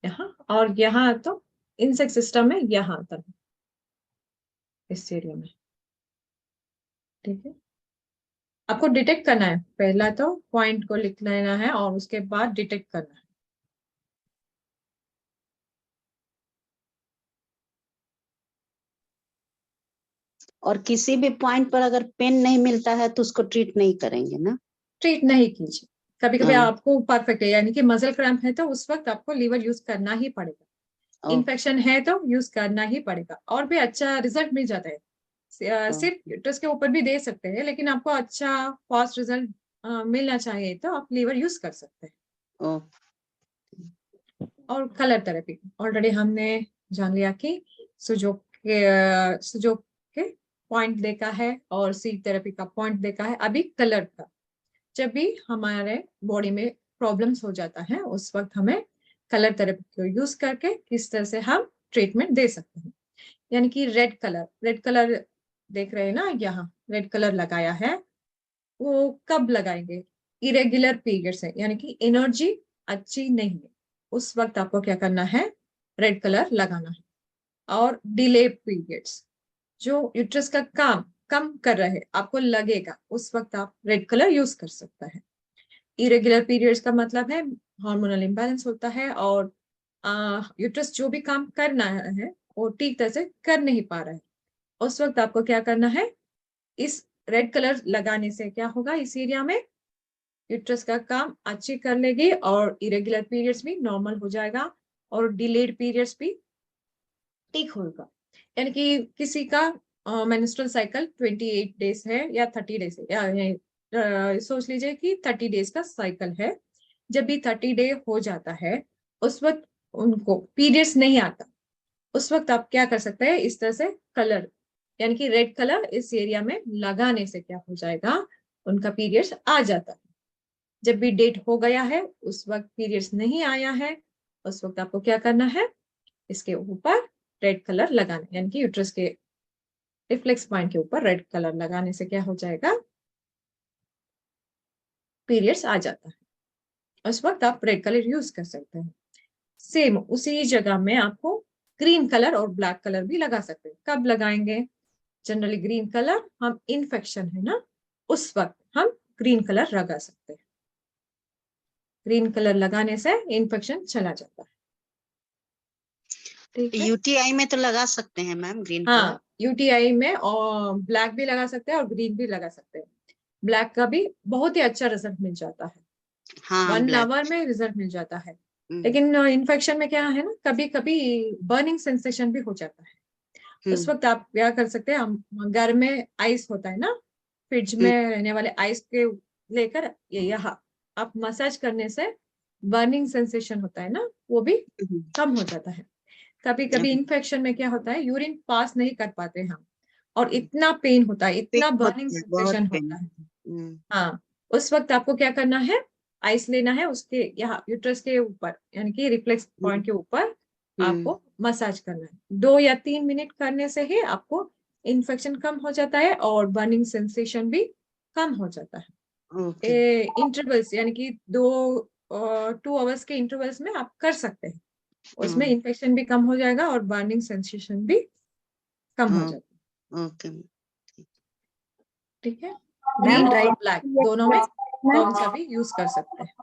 यहाँ, और यहाँ तो इंसेक्ट सिस्टम में यहाँ आता है, इस एरिया में। ठीक है, आपको डिटेक्ट करना है, पहला तो पॉइंट को लिख लेना है और उसके बाद डिटेक्ट करना है। और किसी भी पॉइंट पर अगर पेन नहीं मिलता है तो उसको ट्रीट नहीं करेंगे ना? ट्रीट नहीं कीजिए। कभी कभी हाँ। आपको परफेक्ट है, यानी कि मसल क्रैम्प है तो उस वक्त आपको लीवर यूज करना ही पड़ेगा। इन्फेक्शन है तो यूज करना ही पड़ेगा, और भी अच्छा रिजल्ट मिल जाता है। सिर्फ यूट्रस के ऊपर भी दे सकते हैं, लेकिन आपको अच्छा फास्ट रिजल्ट मिलना चाहिए तो आप लीवर यूज कर सकते हैं। और कलर थेरेपी ऑलरेडी हमने जान लिया कि सुजोक के पॉइंट देखा है और सी थेरेपी का पॉइंट देखा है। अभी कलर का, जब भी हमारे बॉडी में प्रॉब्लम्स हो जाता है उस वक्त हमें कलर थेरेपी को यूज करके किस तरह से हम ट्रीटमेंट दे सकते हैं। यानी कि रेड कलर देख रहे हैं ना, यहाँ रेड कलर लगाया है, वो कब लगाएंगे? इरेगुलर पीरियड से, यानी कि एनर्जी अच्छी नहीं है उस वक्त आपको क्या करना है, रेड कलर लगाना है। और डिले पीरियड्स, जो यूट्रस का काम कम कर रहे हैं आपको लगेगा, उस वक्त आप रेड कलर यूज कर सकता है। इरेगुलर पीरियड्स का मतलब है हार्मोनल इम्बैलेंस होता है और यूट्रस जो भी काम करना है वो ठीक तरह से कर नहीं पा रहा है, उस वक्त आपको क्या करना है, इस रेड कलर लगाने से क्या होगा, इस एरिया में यूट्रस का काम अच्छी कर लेगी और इरेगुलर पीरियड्स भी नॉर्मल हो जाएगा और डिलेड पीरियड्स भी ठीक होगा। यानी कि किसी का मेंस्ट्रुअल साइकिल 28 डेज है या 30 डेज है, या सोच लीजिए कि 30 डेज का साइकिल है। जब भी 30 डे हो जाता है उस वक्त उनको पीरियड्स नहीं आता, उस वक्त आप क्या कर सकते हैं, इस तरह से कलर यानी कि रेड कलर इस एरिया में लगाने से क्या हो जाएगा, उनका पीरियड्स आ जाता है। जब भी डेट हो गया है उस वक्त पीरियड्स नहीं आया है, उस वक्त आपको क्या करना है, इसके ऊपर रेड कलर लगाना, यानी कि यूट्रस के रिफ्लेक्स पॉइंट के ऊपर रेड कलर लगाने से क्या हो जाएगा, पीरियड्स आ जाता है। उस वक्त आप रेड कलर यूज कर सकते हैं। सेम उसी जगह में आपको ग्रीन कलर और ब्लैक कलर भी लगा सकते हैं। कब लगाएंगे? जनरली ग्रीन कलर, हम इन्फेक्शन है ना उस वक्त हम ग्रीन कलर लगा सकते हैं। ग्रीन कलर लगाने से इन्फेक्शन चला जाता है। ठीक है, यूटीआई में तो लगा सकते हैं मैम ग्रीन कलर? हाँ, यूटीआई में और ब्लैक भी लगा सकते हैं और ग्रीन भी लगा सकते हैं। ब्लैक का भी बहुत ही अच्छा रिजल्ट मिल जाता है, हाँ, 1 black। आवर में रिजल्ट मिल जाता है। लेकिन इन्फेक्शन में क्या है ना, कभी कभी बर्निंग सेंसेशन भी हो जाता है। उस वक्त आप क्या कर सकते हैं, हम घर में आइस होता है ना, फ्रिज में रहने वाले आइस के लेकर ये यहाँ आप मसाज करने से बर्निंग सेंसेशन होता है ना, वो भी कम हो जाता है। कभी कभी इन्फेक्शन में क्या होता है, यूरिन पास नहीं कर पाते हम और इतना पेन होता है, इतना बर्निंग सेंसेशन होता है। हाँ, उस वक्त आपको क्या करना है, आइस लेना है, उसके यहाँ यूट्रस के ऊपर यानी कि रिफ्लेक्स पॉइंट के ऊपर आपको मसाज करना है। 2 या 3 मिनट करने से ही आपको इन्फेक्शन कम हो जाता है और बर्निंग सेंसेशन भी कम हो जाता है। ओके इंटरवल्स यानी कि 2 आवर्स के इंटरवल्स में आप कर सकते हैं। उसमें इन्फेक्शन भी कम हो जाएगा और बर्निंग सेंसेशन भी कम हो जाता है। ओके ठीक है, मैम ग्रीन ड्राई और ब्लैक दोनों में कौन सा भी यूज कर सकते हैं।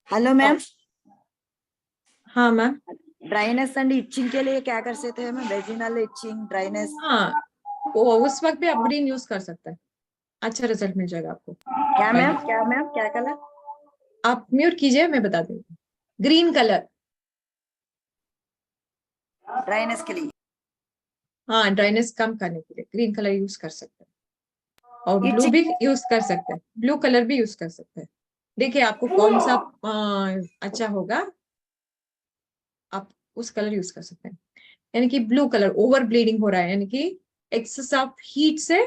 हेलो मैम, हाँ मैम। ड्राइनेस एंड इचिंग के लिए क्या कर सकते हैं मैम? Vaginal etching, dryness. हाँ, वो उस वक्त भी आप ग्रीन यूज कर सकते हैं, अच्छा रिजल्ट मिल जाएगा आपको। क्या मैम, क्या मैम, क्या कलर? आप म्यूट कीजिए, मैं बता दूंगी। ग्रीन कलर, ड्राइनेस के लिए। हाँ, ड्राइनेस कम करने के लिए ग्रीन कलर यूज कर सकते हैं। और ब्लू Itching- भी यूज कर सकते हैं, ब्लू कलर भी यूज कर सकते हैं। देखिए आपको कौन सा अच्छा होगा, आप उस कलर यूज कर सकते हैं। यानी कि ब्लू कलर, ओवर ब्लीडिंग हो रहा है, यानी कि एक्सेस ऑफ हीट से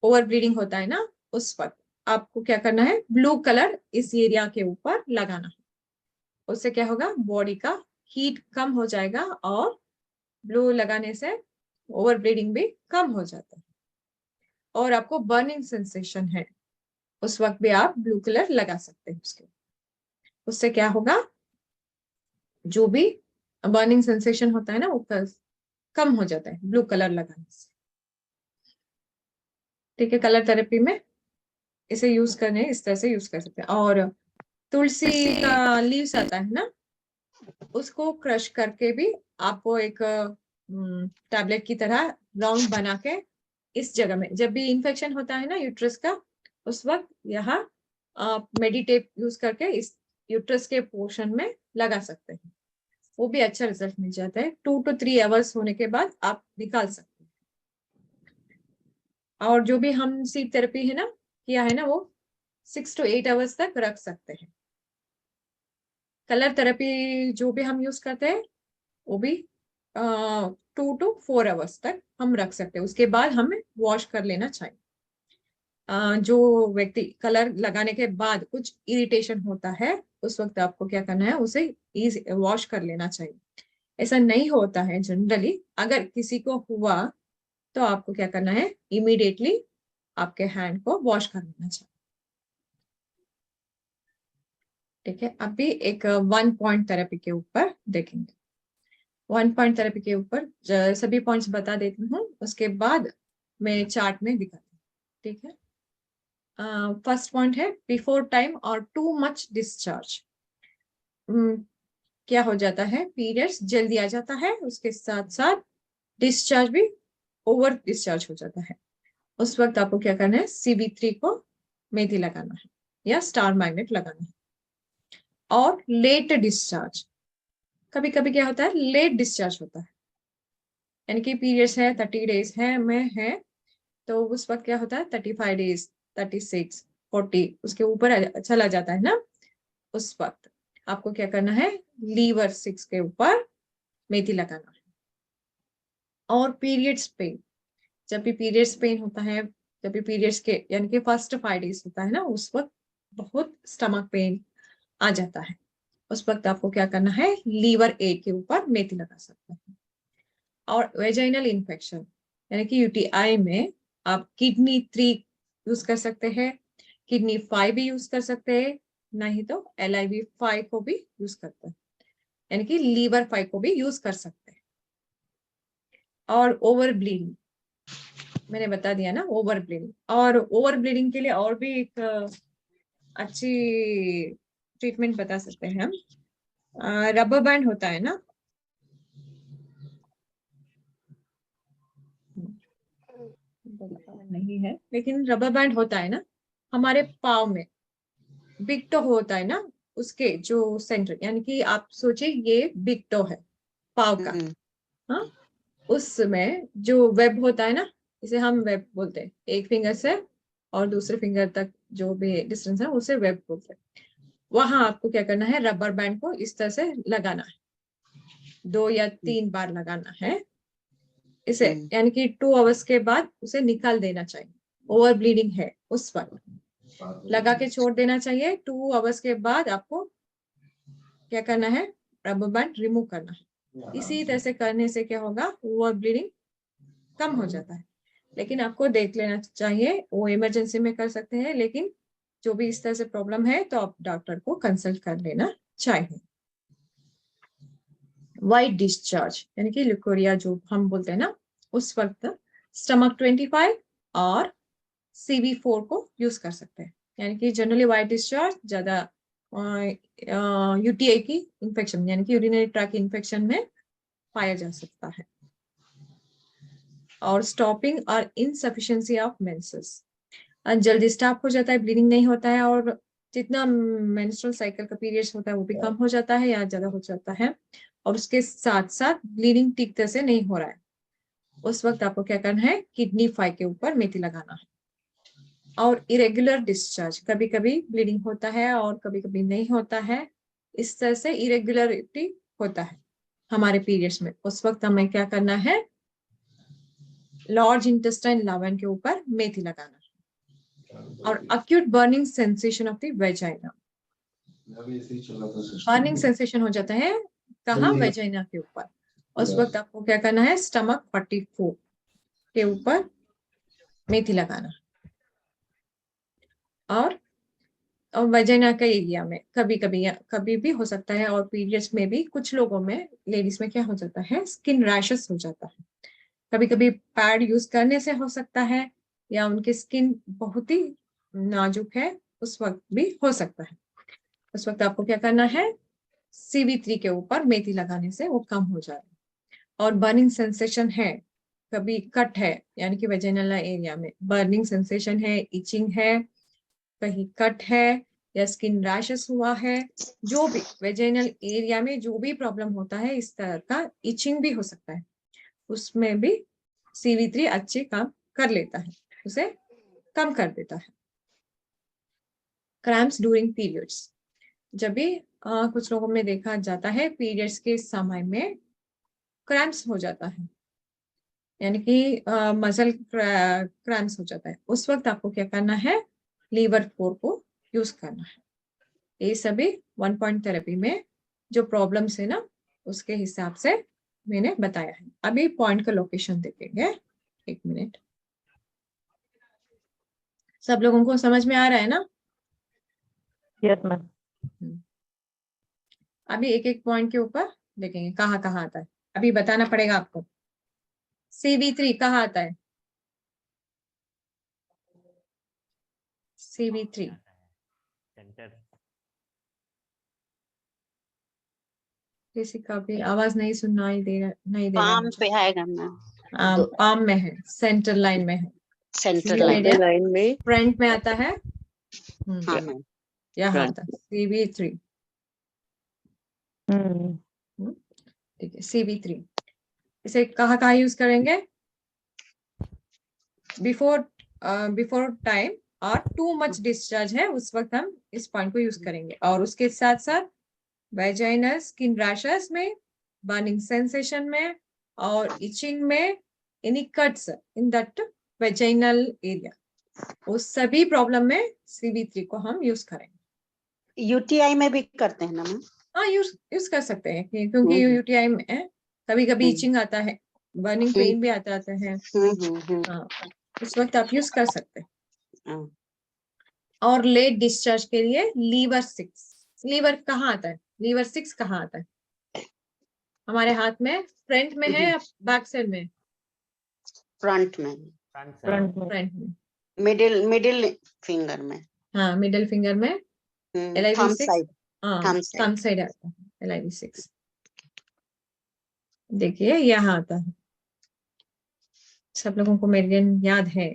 ओवर ब्लीडिंग होता है ना, उस वक्त आपको क्या करना है, ब्लू कलर इस एरिया के ऊपर लगाना है। उससे क्या होगा, बॉडी का हीट कम हो जाएगा और ब्लू लगाने से ओवर ब्लीडिंग भी कम हो जाता है। और आपको बर्निंग सेंसेशन है, उस वक्त भी आप ब्लू कलर लगा सकते हैं उसके। उससे क्या होगा, जो भी बर्निंग सेंसेशन होता है ना वो कम हो जाता है ब्लू कलर लगाने से। ठीक है, कलर थेरेपी में इसे यूज करने, इस तरह से यूज कर सकते हैं। और तुलसी का लीव्स आता है ना, उसको क्रश करके भी आपको एक टैबलेट की तरह राउंड बना के इस जगह में, जब भी इन्फेक्शन होता है ना यूट्रस का, उस वक्त यहाँ आप मेडिटेप यूज करके इस यूट्रस के पोर्शन में लगा सकते हैं। वो भी अच्छा रिजल्ट मिल जाता है। 2 to 3 आवर्स होने के बाद आप निकाल सकते हैं। और जो भी हम सीड थेरेपी है ना किया है ना, वो 6 to 8 आवर्स तक रख सकते हैं। कलर थेरेपी जो भी हम यूज करते हैं वो भी 2 to 4 आवर्स तक हम रख सकते हैं। उसके बाद हमें वॉश कर लेना चाहिए। जो व्यक्ति कलर लगाने के बाद कुछ इरिटेशन होता है, उस वक्त आपको क्या करना है, उसे वॉश कर लेना चाहिए। ऐसा नहीं होता है जनरली, अगर किसी को हुआ तो आपको क्या करना है, इमीडिएटली आपके हैंड को वॉश कर लेना चाहिए। ठीक है, अभी एक 1 पॉइंट थेरेपी के ऊपर देखेंगे। 1 पॉइंट थेरेपी के ऊपर सभी पॉइंट्स बता देती हूँ, उसके बाद मैं चार्ट में दिखाती हूँ। ठीक है, फर्स्ट पॉइंट है बिफोर टाइम और टू मच डिस्चार्ज। क्या हो जाता है, पीरियड्स जल्दी आ जाता है, उसके साथ साथ डिस्चार्ज भी ओवर डिस्चार्ज हो जाता है। उस वक्त आपको क्या करना है, CB3 को मेथी लगाना है या स्टार मैग्नेट लगाना है। और लेट डिस्चार्ज, कभी कभी क्या होता है, लेट डिस्चार्ज होता है, यानी कि पीरियड्स है 30 डेज है में है, तो उस वक्त क्या होता है 35 डेज 36 40 उसके ऊपर चला जाता है ना, उस वक्त आपको क्या करना है, लीवर 6 के ऊपर मेथी लगाना है। और पीरियड्स पेन, जब भी पीरियड्स पेन होता है, जब भी पीरियड्स के यानी कि फर्स्ट 5 डेज होता है ना, उस वक्त बहुत स्टमक पेन आ जाता है, उस वक्त आपको क्या करना है, लीवर 8 के ऊपर मेथी लगा सकते हैं। और वेजाइनल इन्फेक्शन यानी कि UTI में आप किडनी 3 यूज कर सकते हैं, किडनी 5 भी यूज कर सकते हैं, नहीं तो LIV 5 को भी यूज करते हैं, यानी कि लीवर 5 को भी यूज कर सकते हैं। और ओवर ब्लीडिंग मैंने बता दिया ना, ओवर ब्लीडिंग। और ओवर ब्लीडिंग के लिए और भी एक अच्छी ट्रीटमेंट बता सकते हैं हम। रबर बैंड होता है ना, नहीं है लेकिन रबर बैंड होता है ना हमारे पाव में, बिग टो होता है ना, उसके जो सेंटर, यानी कि आप सोचिए ये बिग टो है पाव का, हाँ, उसमें जो वेब होता है ना, इसे हम वेब बोलते हैं, एक फिंगर से और दूसरे फिंगर तक जो भी डिस्टेंस है उसे वेब बोलते हैं। वहां आपको क्या करना है, रबर बैंड को इस तरह से लगाना है, 2 या 3 बार लगाना है इसे, यानी कि 2 आवर्स के बाद उसे निकाल देना चाहिए। ओवर ब्लीडिंग है उस वक्त लगा के छोड़ देना चाहिए। 2 आवर्स के बाद आपको क्या करना है, रबर बैंड रिमूव करना है। इसी तरह से करने से क्या होगा, ओवर ब्लीडिंग कम हो जाता है। लेकिन आपको देख लेना चाहिए, वो इमरजेंसी में कर सकते हैं, लेकिन जो भी इस तरह से प्रॉब्लम है तो आप डॉक्टर को कंसल्ट कर लेना चाहिए। वाइट डिस्चार्ज यानी कि ल्यूकोरिया जो हम बोलते हैं ना, उस वक्त स्टमक 25 और CV4 को यूज कर सकते हैं। यानी कि जनरली वाइट डिस्चार्ज ज्यादा UTI की इंफेक्शन यानी कि यूरिनरी ट्रैक्ट इंफेक्शन में पाया जा सकता है। और स्टॉपिंग और इनसफिशिएंसी ऑफ मेंसेस, जल्दी स्टॉप हो जाता है, ब्लीडिंग नहीं होता है, और जितना मेंस्ट्रुअल साइकिल का पीरियड्स होता है वो भी कम हो जाता है या ज्यादा हो जाता है, और उसके साथ साथ ब्लीडिंग ठीक तरह से नहीं हो रहा है। उस वक्त आपको क्या करना है, किडनी 5 के ऊपर मेथी लगाना है। और इरेगुलर डिस्चार्ज, कभी कभी ब्लीडिंग होता है और कभी कभी नहीं होता है, इस तरह से इरेगुलरिटी होता है हमारे पीरियड्स में। उस वक्त हमें क्या करना है, लार्ज इंटेस्टाइन 11 के ऊपर मेथी लगाना है। और acute burning sensation of the vagina, burning sensation हो जाता है कहाँ, वेजाइना के ऊपर। उस वक्त आपको क्या करना है, स्टमक 44 के ऊपर मेथी लगाना। और वेजाइना का एरिया में कभी भी हो सकता है, और पीरियड्स में भी कुछ लोगों में, लेडीज में क्या हो जाता है, स्किन रैशेस हो जाता है। कभी कभी पैड यूज करने से हो सकता है, या उनकी स्किन बहुत ही नाजुक है, उस वक्त भी हो सकता है। उस वक्त आपको क्या करना है, CV3 के ऊपर मेथी लगाने से वो कम हो जाए। और बर्निंग सेंसेशन है, कभी कट है यानी कि वेजाइनल एरिया में बर्निंग सेंसेशन है, इचिंग है, कहीं कट है या स्किन रैशेस हुआ है, जो भी वेजाइनल एरिया में जो भी प्रॉब्लम होता है, इस तरह का इचिंग भी हो सकता है, उसमें भी CV3 अच्छे काम कर लेता है, उसे कम कर देता है। क्रैम्प्स ड्यूरिंग पीरियड्स, जब भी कुछ लोगों में देखा जाता है पीरियड्स के समय में क्रैम्प्स हो जाता है, यानी कि मसल क्रैम्प्स हो जाता है। उस वक्त आपको क्या करना है, लीवर 4 को यूज करना है। ये सभी 1 पॉइंट थेरेपी में जो प्रॉब्लम्स है ना, उसके हिसाब से मैंने बताया है। अभी पॉइंट का लोकेशन देखेंगे, 1 मिनट। सब लोगों को समझ में आ रहा है ना? Yes ma'am. अभी एक एक पॉइंट के ऊपर देखेंगे कहाँ कहाँ आता है, अभी बताना पड़ेगा आपको। CV3 कहाँ आता है, CV3 किसी का भी आवाज नहीं सुनाई दे रहा, नहीं दे रहा पाम मुझे। पे आएगा मैम, पाम में है, सेंटर लाइन में है, सेंटर ये लाइन। मेरे लाइन में फ्रंट में आता है। हाँ मैम, यहाँ front। आता है CV3। ठीक है, CV3 इसे कहाँ कहाँ यूज करेंगे, बिफोर टाइम और टू मच डिस्चार्ज है, उस वक्त हम इस पॉइंट को यूज करेंगे। और उसके साथ साथ वेजाइनल स्किन रैशेस में, बर्निंग सेंसेशन में, और इचिंग में, any cuts in that vaginal area, उस सभी प्रॉब्लम में CV3 को हम यूज करेंगे। यूटीआई में भी करते हैं ना मैम? हाँ, यूज कर सकते हैं, क्योंकि UTI में कभी कभी इचिंग आता है, बर्निंग पेन भी आता है। हाँ, उस वक्त आप यूज कर सकते हैं। और लेट डिस्चार्ज के लिए लीवर 6, लीवर कहाँ आता है, लीवर 6 कहाँ आता है हमारे हाथ में, फ्रंट में है या बैक साइड में? फ्रंट में, फ्रंट में, मिडिल फिंगर में, हाँ मिडिल फिंगर में LIV थंब 6, साइड, हाँ thumb side। थंब साइड आता है LIV 6। देखिए यहाँ आता है, सब लोगों को मेरिडियन याद है?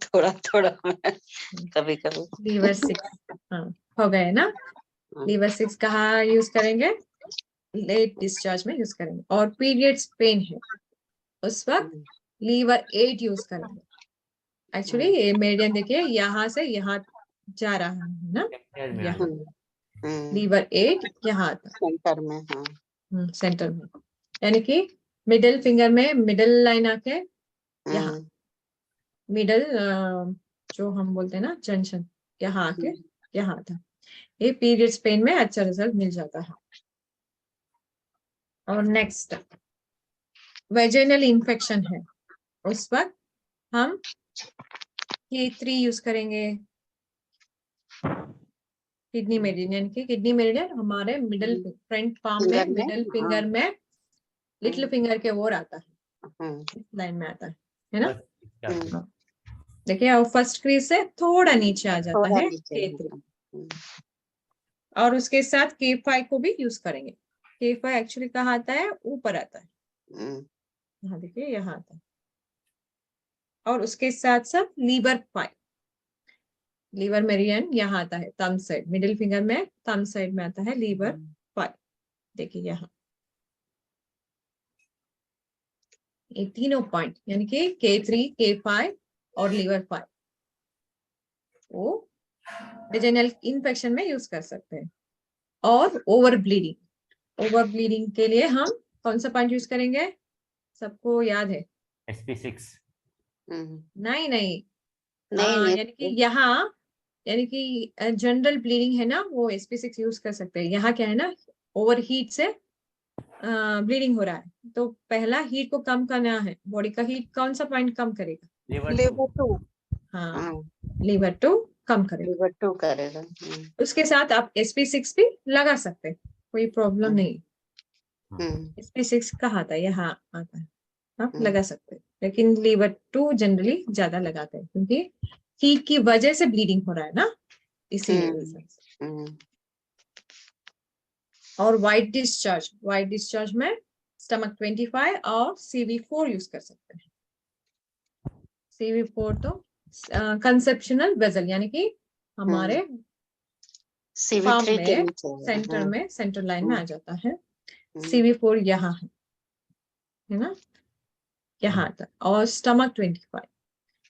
थोड़ा थोड़ा कभी कभी। लीवर 6, हाँ हो गए ना। लीवर 6 कहाँ यूज करेंगे, लेट डिस्चार्ज में यूज करेंगे। और पीरियड्स पेन है, उस वक्त लीवर 8 यूज करेंगे। एक्चुअली ये मेरिडियन देखिए यहाँ से यहाँ जा रहा है ना, यहाँ लीवर 8 यहाँ आता है सेंटर में, हाँ। सेंटर में, यानी कि मिडिल फिंगर में मिडिल लाइन आके यहाँ मिडिल जो हम बोलते हैं ना जंक्शन, यहाँ आके यहाँ आता है। ये पीरियड्स पेन में अच्छा रिजल्ट मिल जाता है। और नेक्स्ट वेजाइनल इन्फेक्शन है, उस वक्त हम K3 यूज करेंगे, किडनी मेरिडियन, यानी कि किडनी मेरिडियन हमारे मिडल फ्रंट पाम में, फिंगर में, मिडल फिंगर में, लिटिल फिंगर के ओर आता है, हम्म, लाइन में आता है ना। हम्म, देखिए और फर्स्ट क्रीज से थोड़ा नीचे आ जाता थोड़ा है नीचे, K3, हम्म, और उसके साथ K5 को भी यूज करेंगे। K5 एक्चुअली कहाँ आता है, ऊपर आता है, हम्म, यहाँ देखिए यहाँ आता है। और उसके साथ साथ लीवर 5, लीवर मेरिडियन यहाँ आता है, थंब साइड, मिडिल फिंगर में थंब साइड में आता है लीवर 5। देखिए यहाँ ये तीनों पॉइंट यानी कि K3, K5 और लीवर 5 वो वेजिनल इन्फेक्शन में यूज कर सकते हैं। और ओवर ब्लीडिंग के लिए हम कौन सा पॉइंट यूज करेंगे, सबको याद है? SP6 नहीं नहीं, नहीं यानी कि यहाँ, यानी कि जनरल ब्लीडिंग है ना, वो SP6 यूज कर सकते हैं। यहाँ क्या है ना, ओवर हीट से ब्लीडिंग हो रहा है, तो पहला हीट को कम करना है, बॉडी का हीट कौन सा पॉइंट कम करेगा? लिवर 2। हाँ, लीवर 2 कम करेगा। लीवर 2 करेगा, उसके साथ आप SP6 भी लगा सकते हैं, कोई प्रॉब्लम नहीं। SP6 कहाँ आता है, यहाँ आता है, आप लगा सकते हैं। लेकिन लीवर 2 जनरली ज्यादा लगाते हैं, क्योंकि हीट की वजह से ब्लीडिंग हो रहा है ना, इसीलिए रीजन से। और वाइट डिस्चार्ज में स्टमक 25 और CV4 यूज कर सकते हैं। CV4 तो कंसेप्शनल वेजल, यानी कि हमारे पाम CV3 के में नीचे, सेंटर में, सेंटर लाइन में आ जाता है। CV4 यहाँ है ना, यहाँ आता है। और स्टमक 25,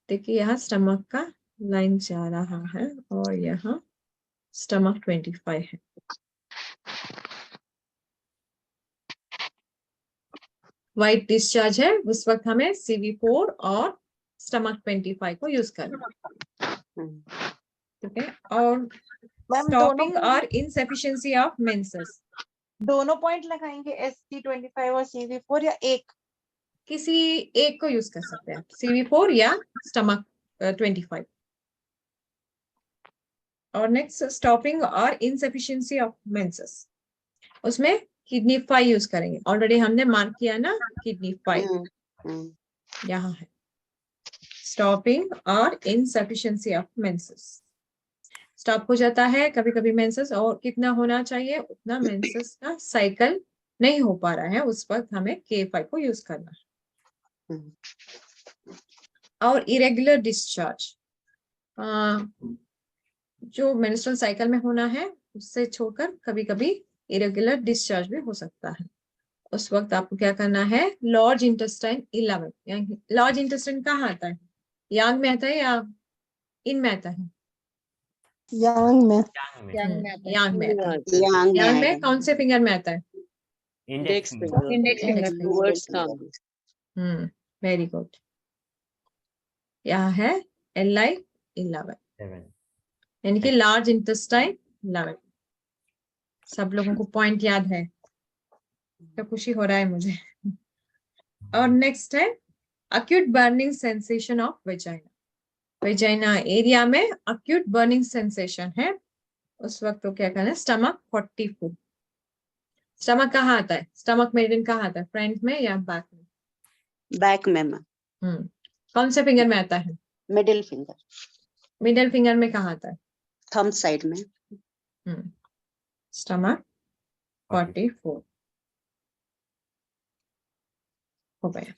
देखिए यहाँ स्टमक का लाइन जा रहा है और यहाँ स्टमक 25 है। वाइट डिस्चार्ज है, उस वक्त हमें CV4 और स्टमक 25 को यूज करना, ठीक है। और मैम स्टॉपिंग और इनसफिशिएंसी ऑफ मेंसेस, दोनों पॉइंट लगाएंगे, SP25 और CV4, या एक? किसी एक को यूज कर सकते हैं, CV4 या स्टमक 25। और नेक्स्ट स्टॉपिंग और इनसफिशिएंसी ऑफ मेंसेस, उसमें किडनी 5 यूज करेंगे। ऑलरेडी हमने मार्क किया ना, किडनी 5 यहाँ है। स्टॉपिंग और इनसफिशिएंसी ऑफ मेंसेस, स्टॉप हो जाता है कभी कभी मेंसेस, और कितना होना चाहिए उतना मेंसेस का साइकिल नहीं हो पा रहा है, उस वक्त हमें K5 को यूज करना है। और इरेगुलर डिस्चार्ज, जो मेंस्ट्रुअल साइकिल में होना है उससे छोड़कर कभी कभी इरेगुलर डिस्चार्ज भी हो सकता है। उस वक्त आपको क्या करना है, लार्ज इंटेस्टाइन 11, यानी लार्ज इंटेस्टाइन कहाँ आता है, यांग में आता है या इन में आता है? यांग में यांग में आता है। यांग यांग में कौन से फिंगर में आता है? इंडेक्स इंडेक्स फिंगर में। towards thumb. Very good. यहाँ है LI 11, यानी कि लार्ज इंटेस्टाइन 11। सब लोगों को पॉइंट याद है, तो खुशी हो रहा है मुझे। और नेक्स्ट है acute burning sensation of vagina, vagina area में अक्यूट बर्निंग सेंसेशन है, उस वक्त तो क्या करना है, स्टमक 44। स्टमक कहाँ आता है, स्टमक मेरिडियन कहाँ आता है, फ्रंट में या बैक में? बैक में, कौन से फिंगर में आता है? मिडिल फिंगर, मिडिल फिंगर में कहाँ आता है? थंब साइड में। स्टमक 44 हो गया।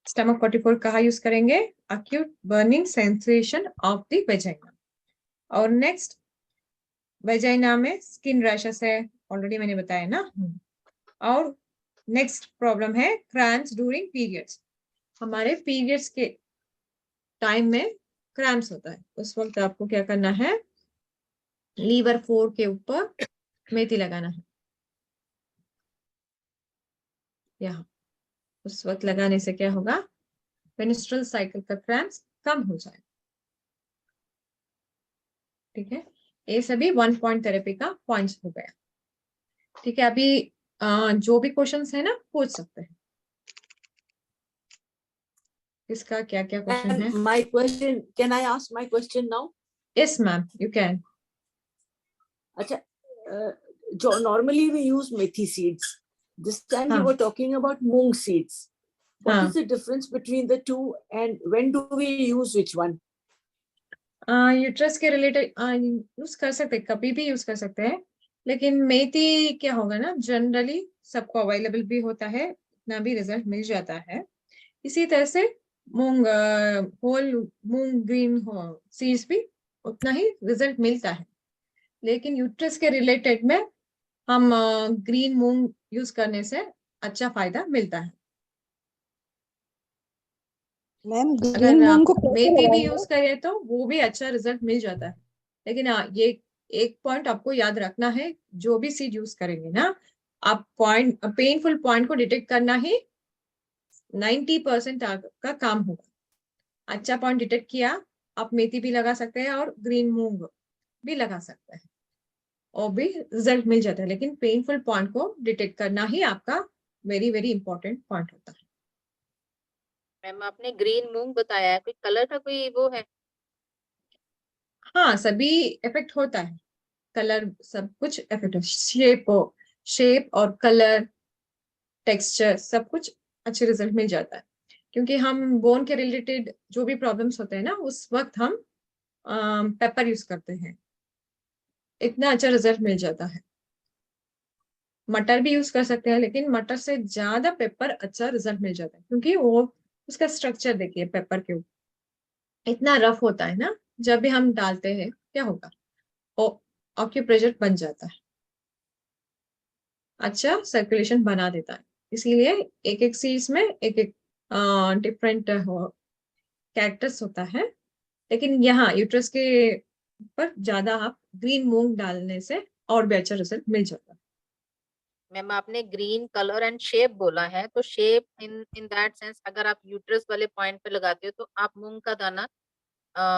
स्टमक 44 कहाँ यूज करेंगे, acute burning sensation of the vagina. और नेक्स्ट वेजाइना में स्किन रैशेस है, ऑलरेडी मैंने बताया ना। और नेक्स्ट प्रॉब्लम है क्रैम्प्स ड्यूरिंग पीरियड्स, हमारे पीरियड्स के टाइम में क्रैम्प्स होता है, उस वक्त आपको क्या करना है, लीवर 4 के ऊपर मेथी लगाना है यहाँ। उस वक्त लगाने से क्या होगा, मेंस्ट्रुअल साइकिल का क्रैम्प्स कम हो जाए, ठीक है। ये सभी 1 पॉइंट थेरेपी का पॉइंट्स हो गया, ठीक है। अभी जो भी क्वेश्चंस है ना पूछ सकते हैं। किसका क्या क्या क्वेश्चन है? And my question, can I ask my question now? Yes, ma'am, you can. Acha, normally we use methi seeds. This time you हाँ. were talking about moong seeds. What हाँ. is the difference between the two, and when do we use which one? Uterus के related use कर सकते हैं, कभी भी use कर सकते हैं, लेकिन मेथी क्या होगा ना, जनरली सबको अवेलेबल भी होता है, इतना भी रिजल्ट मिल जाता है। इसी तरह से मूंग, होल मूंग ग्रीन सीड्स भी उतना ही रिजल्ट मिलता है, लेकिन यूट्रस के रिलेटेड में हम ग्रीन मूंग यूज करने से अच्छा फायदा मिलता है। मैम अगर ग्रीन मूंग को आप कैसे मेथी भी लगाएंगे? यूज करें तो वो भी अच्छा रिजल्ट मिल जाता है, लेकिन ये एक पॉइंट आपको याद रखना है, जो भी सीड यूज करेंगे ना, आप पॉइंट पेनफुल पॉइंट को डिटेक्ट करना ही 90% का काम होगा। अच्छा पॉइंट डिटेक्ट किया, आप मेथी भी लगा सकते हैं और ग्रीन मूंग भी लगा सकते हैं और भी रिजल्ट मिल जाता है, लेकिन पेनफुल पॉइंट को डिटेक्ट करना ही आपका वेरी वेरी इंपॉर्टेंट पॉइंट होता है। मैम आपने ग्रीन मूंग बताया है, कोई कलर का कोई वो है? हाँ, सभी इफेक्ट होता है, कलर सब कुछ इफेक्ट है, शेप और कलर, टेक्सचर, सब कुछ अच्छे रिजल्ट मिल जाता है, क्योंकि हम बोन के रिलेटेड जो भी प्रॉब्लम्स होते हैं ना, उस वक्त हम पेपर यूज करते हैं, इतना अच्छा रिजल्ट मिल जाता है। मटर भी यूज कर सकते हैं, लेकिन मटर से ज्यादा पेपर अच्छा रिजल्ट मिल जाता है, क्योंकि वो उसका स्ट्रक्चर देखिए, पेपर के ऊपर इतना रफ होता है ना, जब भी हम डालते हैं क्या होगा, ऑक्यूप्रेशर बन जाता है, अच्छा सर्कुलेशन बना देता है। इसीलिए एक एक सीड्स में एक एक डिफरेंट कैरेक्टर्स होता है, लेकिन यहाँ यूट्रस के पर ज्यादा आप ग्रीन मूंग डालने से और भी अच्छा रिजल्ट मिल जाता है। मैम आपने ग्रीन कलर एंड शेप बोला है, तो शेप इन दैट सेंस अगर आप यूट्रस वाले पॉइंट पे लगाते हो तो आप मूंग का दाना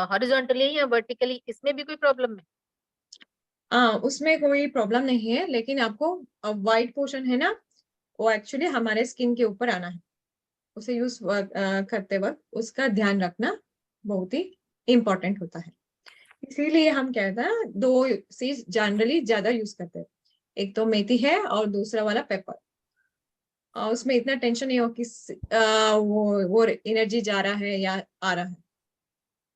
हॉरिजॉन्टली या वर्टिकली, इसमें भी कोई प्रॉब्लम है? उसमें कोई प्रॉब्लम नहीं है, लेकिन आपको व्हाइट पोर्शन है ना, वो एक्चुअली हमारे स्किन के ऊपर आना है, उसे यूज करते वक्त उसका ध्यान रखना बहुत ही इम्पोर्टेंट होता है। इसीलिए हम कहते हैं दो सीड्स जनरली ज्यादा यूज करते हैं, एक तो मेथी है और दूसरा वाला पेपर। उसमें इतना टेंशन नहीं हो कि वो एनर्जी जा रहा है या आ रहा है।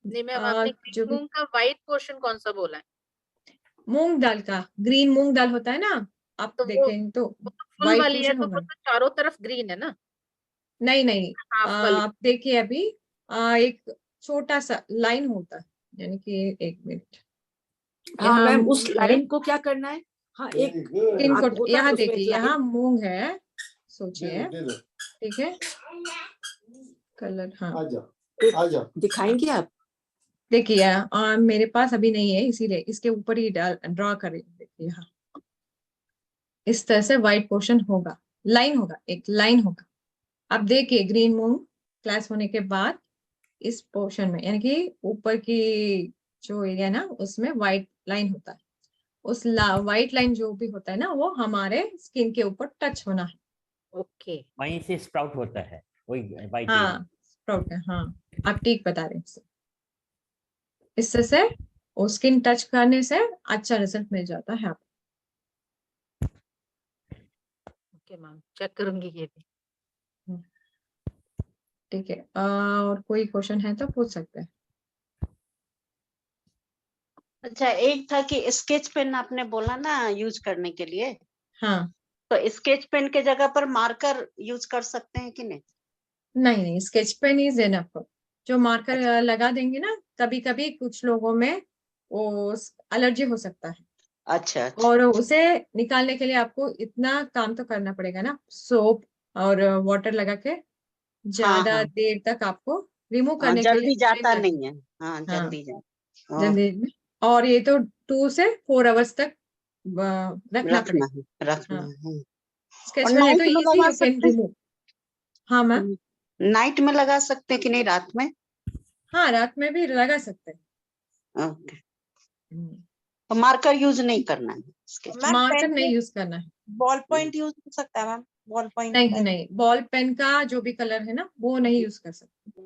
नहीं मैम, आपने जो ग्रीन भी मूंग का व्हाइट पोर्शन कौन सा बोला है? मूंग दाल का, ग्रीन मूंग दाल होता है ना, आप तो देखें तो वो तो फुल व्हाइट वाली है, पोर्शन तो वो होगा। तो चारों तरफ ग्रीन है ना, नहीं नहीं, हाफ वाली? आप देखिए अभी एक छोटा सा लाइन होता है, यानी कि एक मिनट, हाँ यहाँ मैम, मूंग उस है, लाइन को क्या करना है? हाँ, एक इनको हाथ होता है यहाँ उसमें, देखिए, एक लाइन। यहाँ मूंग है, सोचिए, ठीक है, कलर, हाँ आजा दिखाएंगे आप? देखिए मेरे पास अभी नहीं है, इसीलिए इसके ऊपर ही ड्रॉ करें, देखिए यहाँ इस तरह से व्हाइट पोर्शन होगा, लाइन होगा, एक लाइन होगा। आप देखिए ग्रीन मूंग क्लास होने के बाद इस पोर्शन में, यानी कि ऊपर की जो एरिया ना, उसमें व्हाइट लाइन होता है, उस व्हाइट लाइन जो भी होता है ना, वो हमारे स्किन के ऊपर टच होना है। ओके। वहीं से स्प्राउट होता है, वही वाइट हाँ स्प्राउट है, हाँ आप ठीक बता रहे हैं। इससे से वो स्किन टच करने से अच्छा रिजल्ट मिल जाता है आपको। ओके मैम, चेक करूंगी ये भी। ठीक है, और कोई क्वेश्चन है तो पूछ सकते हैं। अच्छा, एक था कि स्केच पेन आपने बोला ना यूज करने के लिए, हाँ तो स्केच पेन के जगह पर मार्कर यूज कर सकते हैं कि नहीं? नहीं नहीं, स्केच पेन इज एनफ, जो मार्कर लगा देंगे ना, कभी कभी कुछ लोगों में वो एलर्जी हो सकता है, अच्छा अच्छा। और उसे निकालने के लिए आपको इतना काम तो करना पड़ेगा ना, सोप और वाटर लगा के हाँ ज्यादा हाँ देर तक आपको रिमूव हाँ, करने के लिए जल्दी टाइम जाता लगेगा। नहीं है। हाँ हाँ जल्दी जाता। जल्दी में, और ये तो 2 से 4 आवर्स तक रखना रखना पड़ेगा। है, रखना हाँ है। स्केच और पेन है तो नाइट में इजी, लगा यू कैन सकते रिमूव। हाँ मैम, हैं? नाइट में लगा सकते हैं कि नहीं, रात में? हाँ रात में भी लगा सकते हैं। ओके, तो मार्कर यूज नहीं करना है स्केच। मैम मार्कर पेन नहीं में यूज करना है। बॉल पॉइंट यूज हो सकता है मैम, बॉल पॉइंट नहीं नहीं, बॉल पेन का जो भी कलर है ना, वो नहीं यूज कर सकते।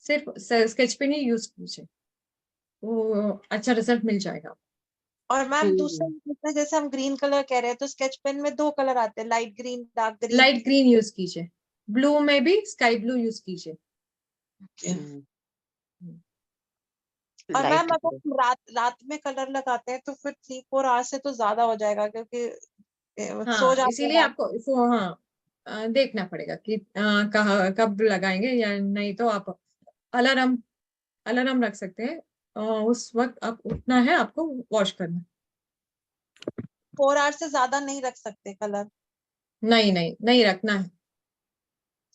सिर्फ स्केच पेन ही यूज कीजिए, वो अच्छा रिजल्ट मिल जाएगा। और मैम हम्म। दूसरा इसमें जैसे हम ग्रीन कलर कह रहे हैं तो स्केच पेन में 2 कलर आते हैं, light green, dark green. Light green use कीजिए, ब्लू में भी स्काई ब्लू यूज कीजिए। हम्म, और light मैम अगर blue। हम रात में कलर लगाते हैं तो फिर 3-4 आवर्स से तो ज्यादा हो जाएगा, क्योंकि सो हाँ, जाते इसीलिए हैं। आपको देखना पड़ेगा कि कहाँ कब लगाएंगे या नहीं, तो आप अलार्म अलार्म रख सकते हैं, उस वक्त आप उठना है, आपको वॉश करना। 4 आवर्स से ज्यादा नहीं रख सकते कलर। नहीं नहीं नहीं रखना है,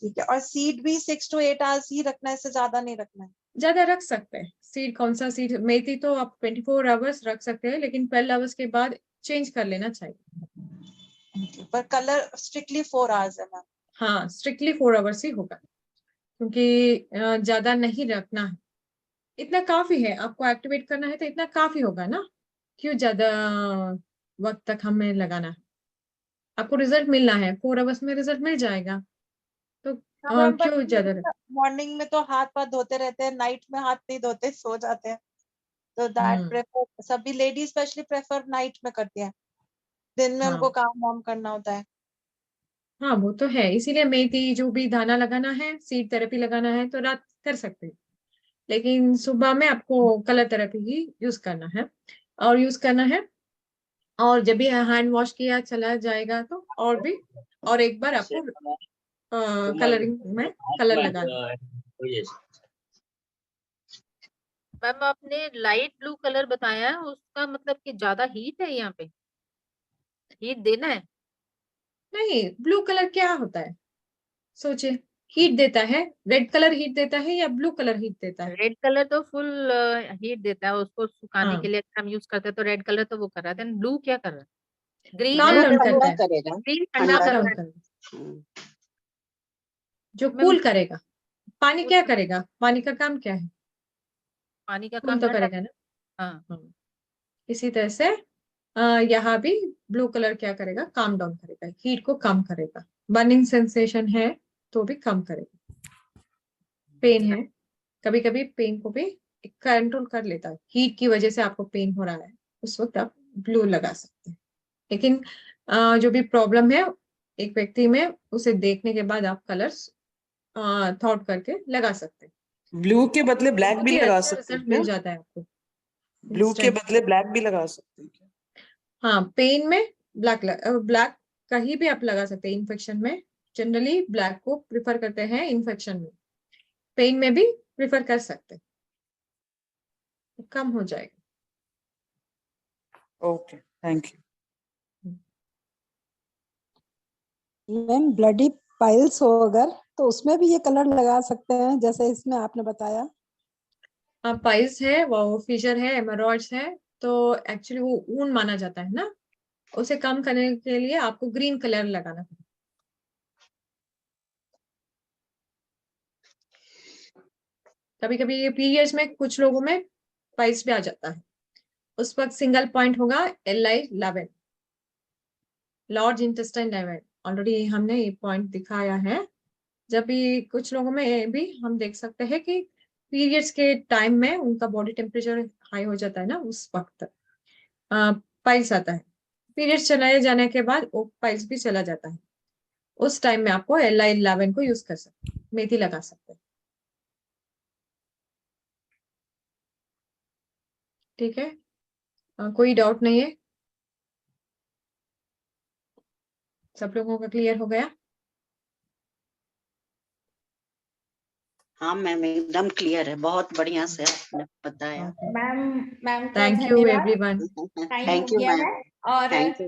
ठीक है। और सीड भी 6 to 8 आवर्स ही रखना है, इससे ज्यादा नहीं रखना है। ज्यादा रख सकते हैं। सीड कौन सा सीड, मेथी तो आप 24 आवर्स रख सकते हैं, लेकिन 12 आवर्स के बाद चेंज कर लेना चाहिए। पर कलर स्ट्रिक्टली 4 आवर्स है मैम। हाँ, स्ट्रिक्टली 4 आवर्स ही होगा, क्योंकि ज्यादा नहीं रखना है। इतना काफी है, आपको एक्टिवेट करना है तो इतना काफी होगा ना, क्यों ज्यादा वक्त तक हमें लगाना है। आपको रिजल्ट मिलना है, 4 आवर्स में रिजल्ट मिल जाएगा, तो मैम पर क्यों ज्यादा मॉर्निंग में तो हाथ पाथ धोते रहते हैं, नाइट में हाथ नहीं धोते, सो जाते हैं। तो दैट प्रेफर सभी लेडीज स्पेशली प्रेफर नाइट में करती हैं, दिन में उनको हाँ काम वाम करना होता है। हाँ, वो तो है, इसीलिए मेथी जो भी दाना लगाना है, सीड थेरेपी लगाना है तो रात कर सकते हैं, लेकिन सुबह में आपको कलर थेरेपी ही यूज करना है, और जब भी हैंड वॉश किया चला जाएगा तो और एक बार आपको कलरिंग में कलर लगाना। मैम आपने लाइट ब्लू कलर बताया है, उसका मतलब कि ज्यादा हीट है, यहाँ पे हीट देना है? नहीं, ब्लू कलर क्या होता है, सोचिए, हीट देता है, रेड कलर हीट देता है या ब्लू कलर हीट देता है? रेड कलर तो फुल हीट देता है, उसको सुखाने हाँ, के लिए अगर हम यूज करते हैं तो रेड कलर तो वो कर रहा है, देन ब्लू क्या कर रहा है? ग्रीन काम ब्लू डाउन करता ठंडा है, करेगा। ग्रीन ठंडा ठंडा काम कर डाउन रहा है। करेगा, हम्म, जो मैं कूल करेगा। पानी क्या करेगा, पानी का काम क्या है, पानी का कूल काम तो ठंडा। करेगा ना। हाँ। हाँ, इसी तरह से यहाँ भी ब्लू कलर क्या करेगा, काम डाउन करेगा, हीट को कम करेगा, बर्निंग सेंसेशन है तो भी कम करेगा, पेन है, कभी कभी पेन को भी कंट्रोल कर लेता है, हीट की वजह से आपको पेन हो रहा है, उस वक्त आप ब्लू लगा सकते हैं। लेकिन जो भी प्रॉब्लम है एक व्यक्ति में, उसे देखने के बाद आप कलर्स थॉट करके लगा सकते हैं, ब्लू के बदले ब्लैक बहुत भी ही लगा अच्छा सकते हैं रिजल्ट क्या? मिल जाता है आपको ब्लू के इंस्टेंट। बदले ब्लैक भी लगा सकते हैं क्या? हाँ, पेन में ब्लैक कहीं भी आप लगा सकते हैं, इन्फेक्शन में जनरली ब्लैक को प्रिफर करते हैं, इन्फेक्शन में, पेन में भी प्रिफर कर सकते हैं, कम हो जाएगा। Okay, thank you. Ma'am bloody piles हो अगर, तो उसमें भी ये कलर लगा सकते हैं जैसे इसमें आपने बताया? पाइल्स है, वो फिशर है, हेमोरॉइड्स है, तो एक्चुअली वो ऊन माना जाता है ना, उसे कम करने के लिए आपको ग्रीन कलर लगाना पड़ेगा। कभी कभी ये पीरियड्स में कुछ लोगों में पाइल्स भी आ जाता है, उस वक्त सिंगल पॉइंट होगा LI11, लार्ज इंटेस्टाइन 11, ऑलरेडी हमने ये पॉइंट दिखाया है। जब भी कुछ लोगों में भी हम देख सकते हैं कि पीरियड्स के टाइम में उनका बॉडी टेम्परेचर हाई हो जाता है ना, उस वक्त पाइल्स आता है, पीरियड्स चलाए जाने के बाद वो पाइल्स भी चला जाता है, उस टाइम में आपको LI11 को यूज कर सकते हैं, मेथी लगा सकते हैं। ठीक है, कोई डाउट नहीं है, सब लोगों का क्लियर हो गया? हाँ मैम एकदम क्लियर है, बहुत बढ़िया से आपने बताया। ओके, मैम का थैंक यू धन्यवाद, एवरीवन। टाइम हो थैंक यू गया मैम, है। और थैंक यू।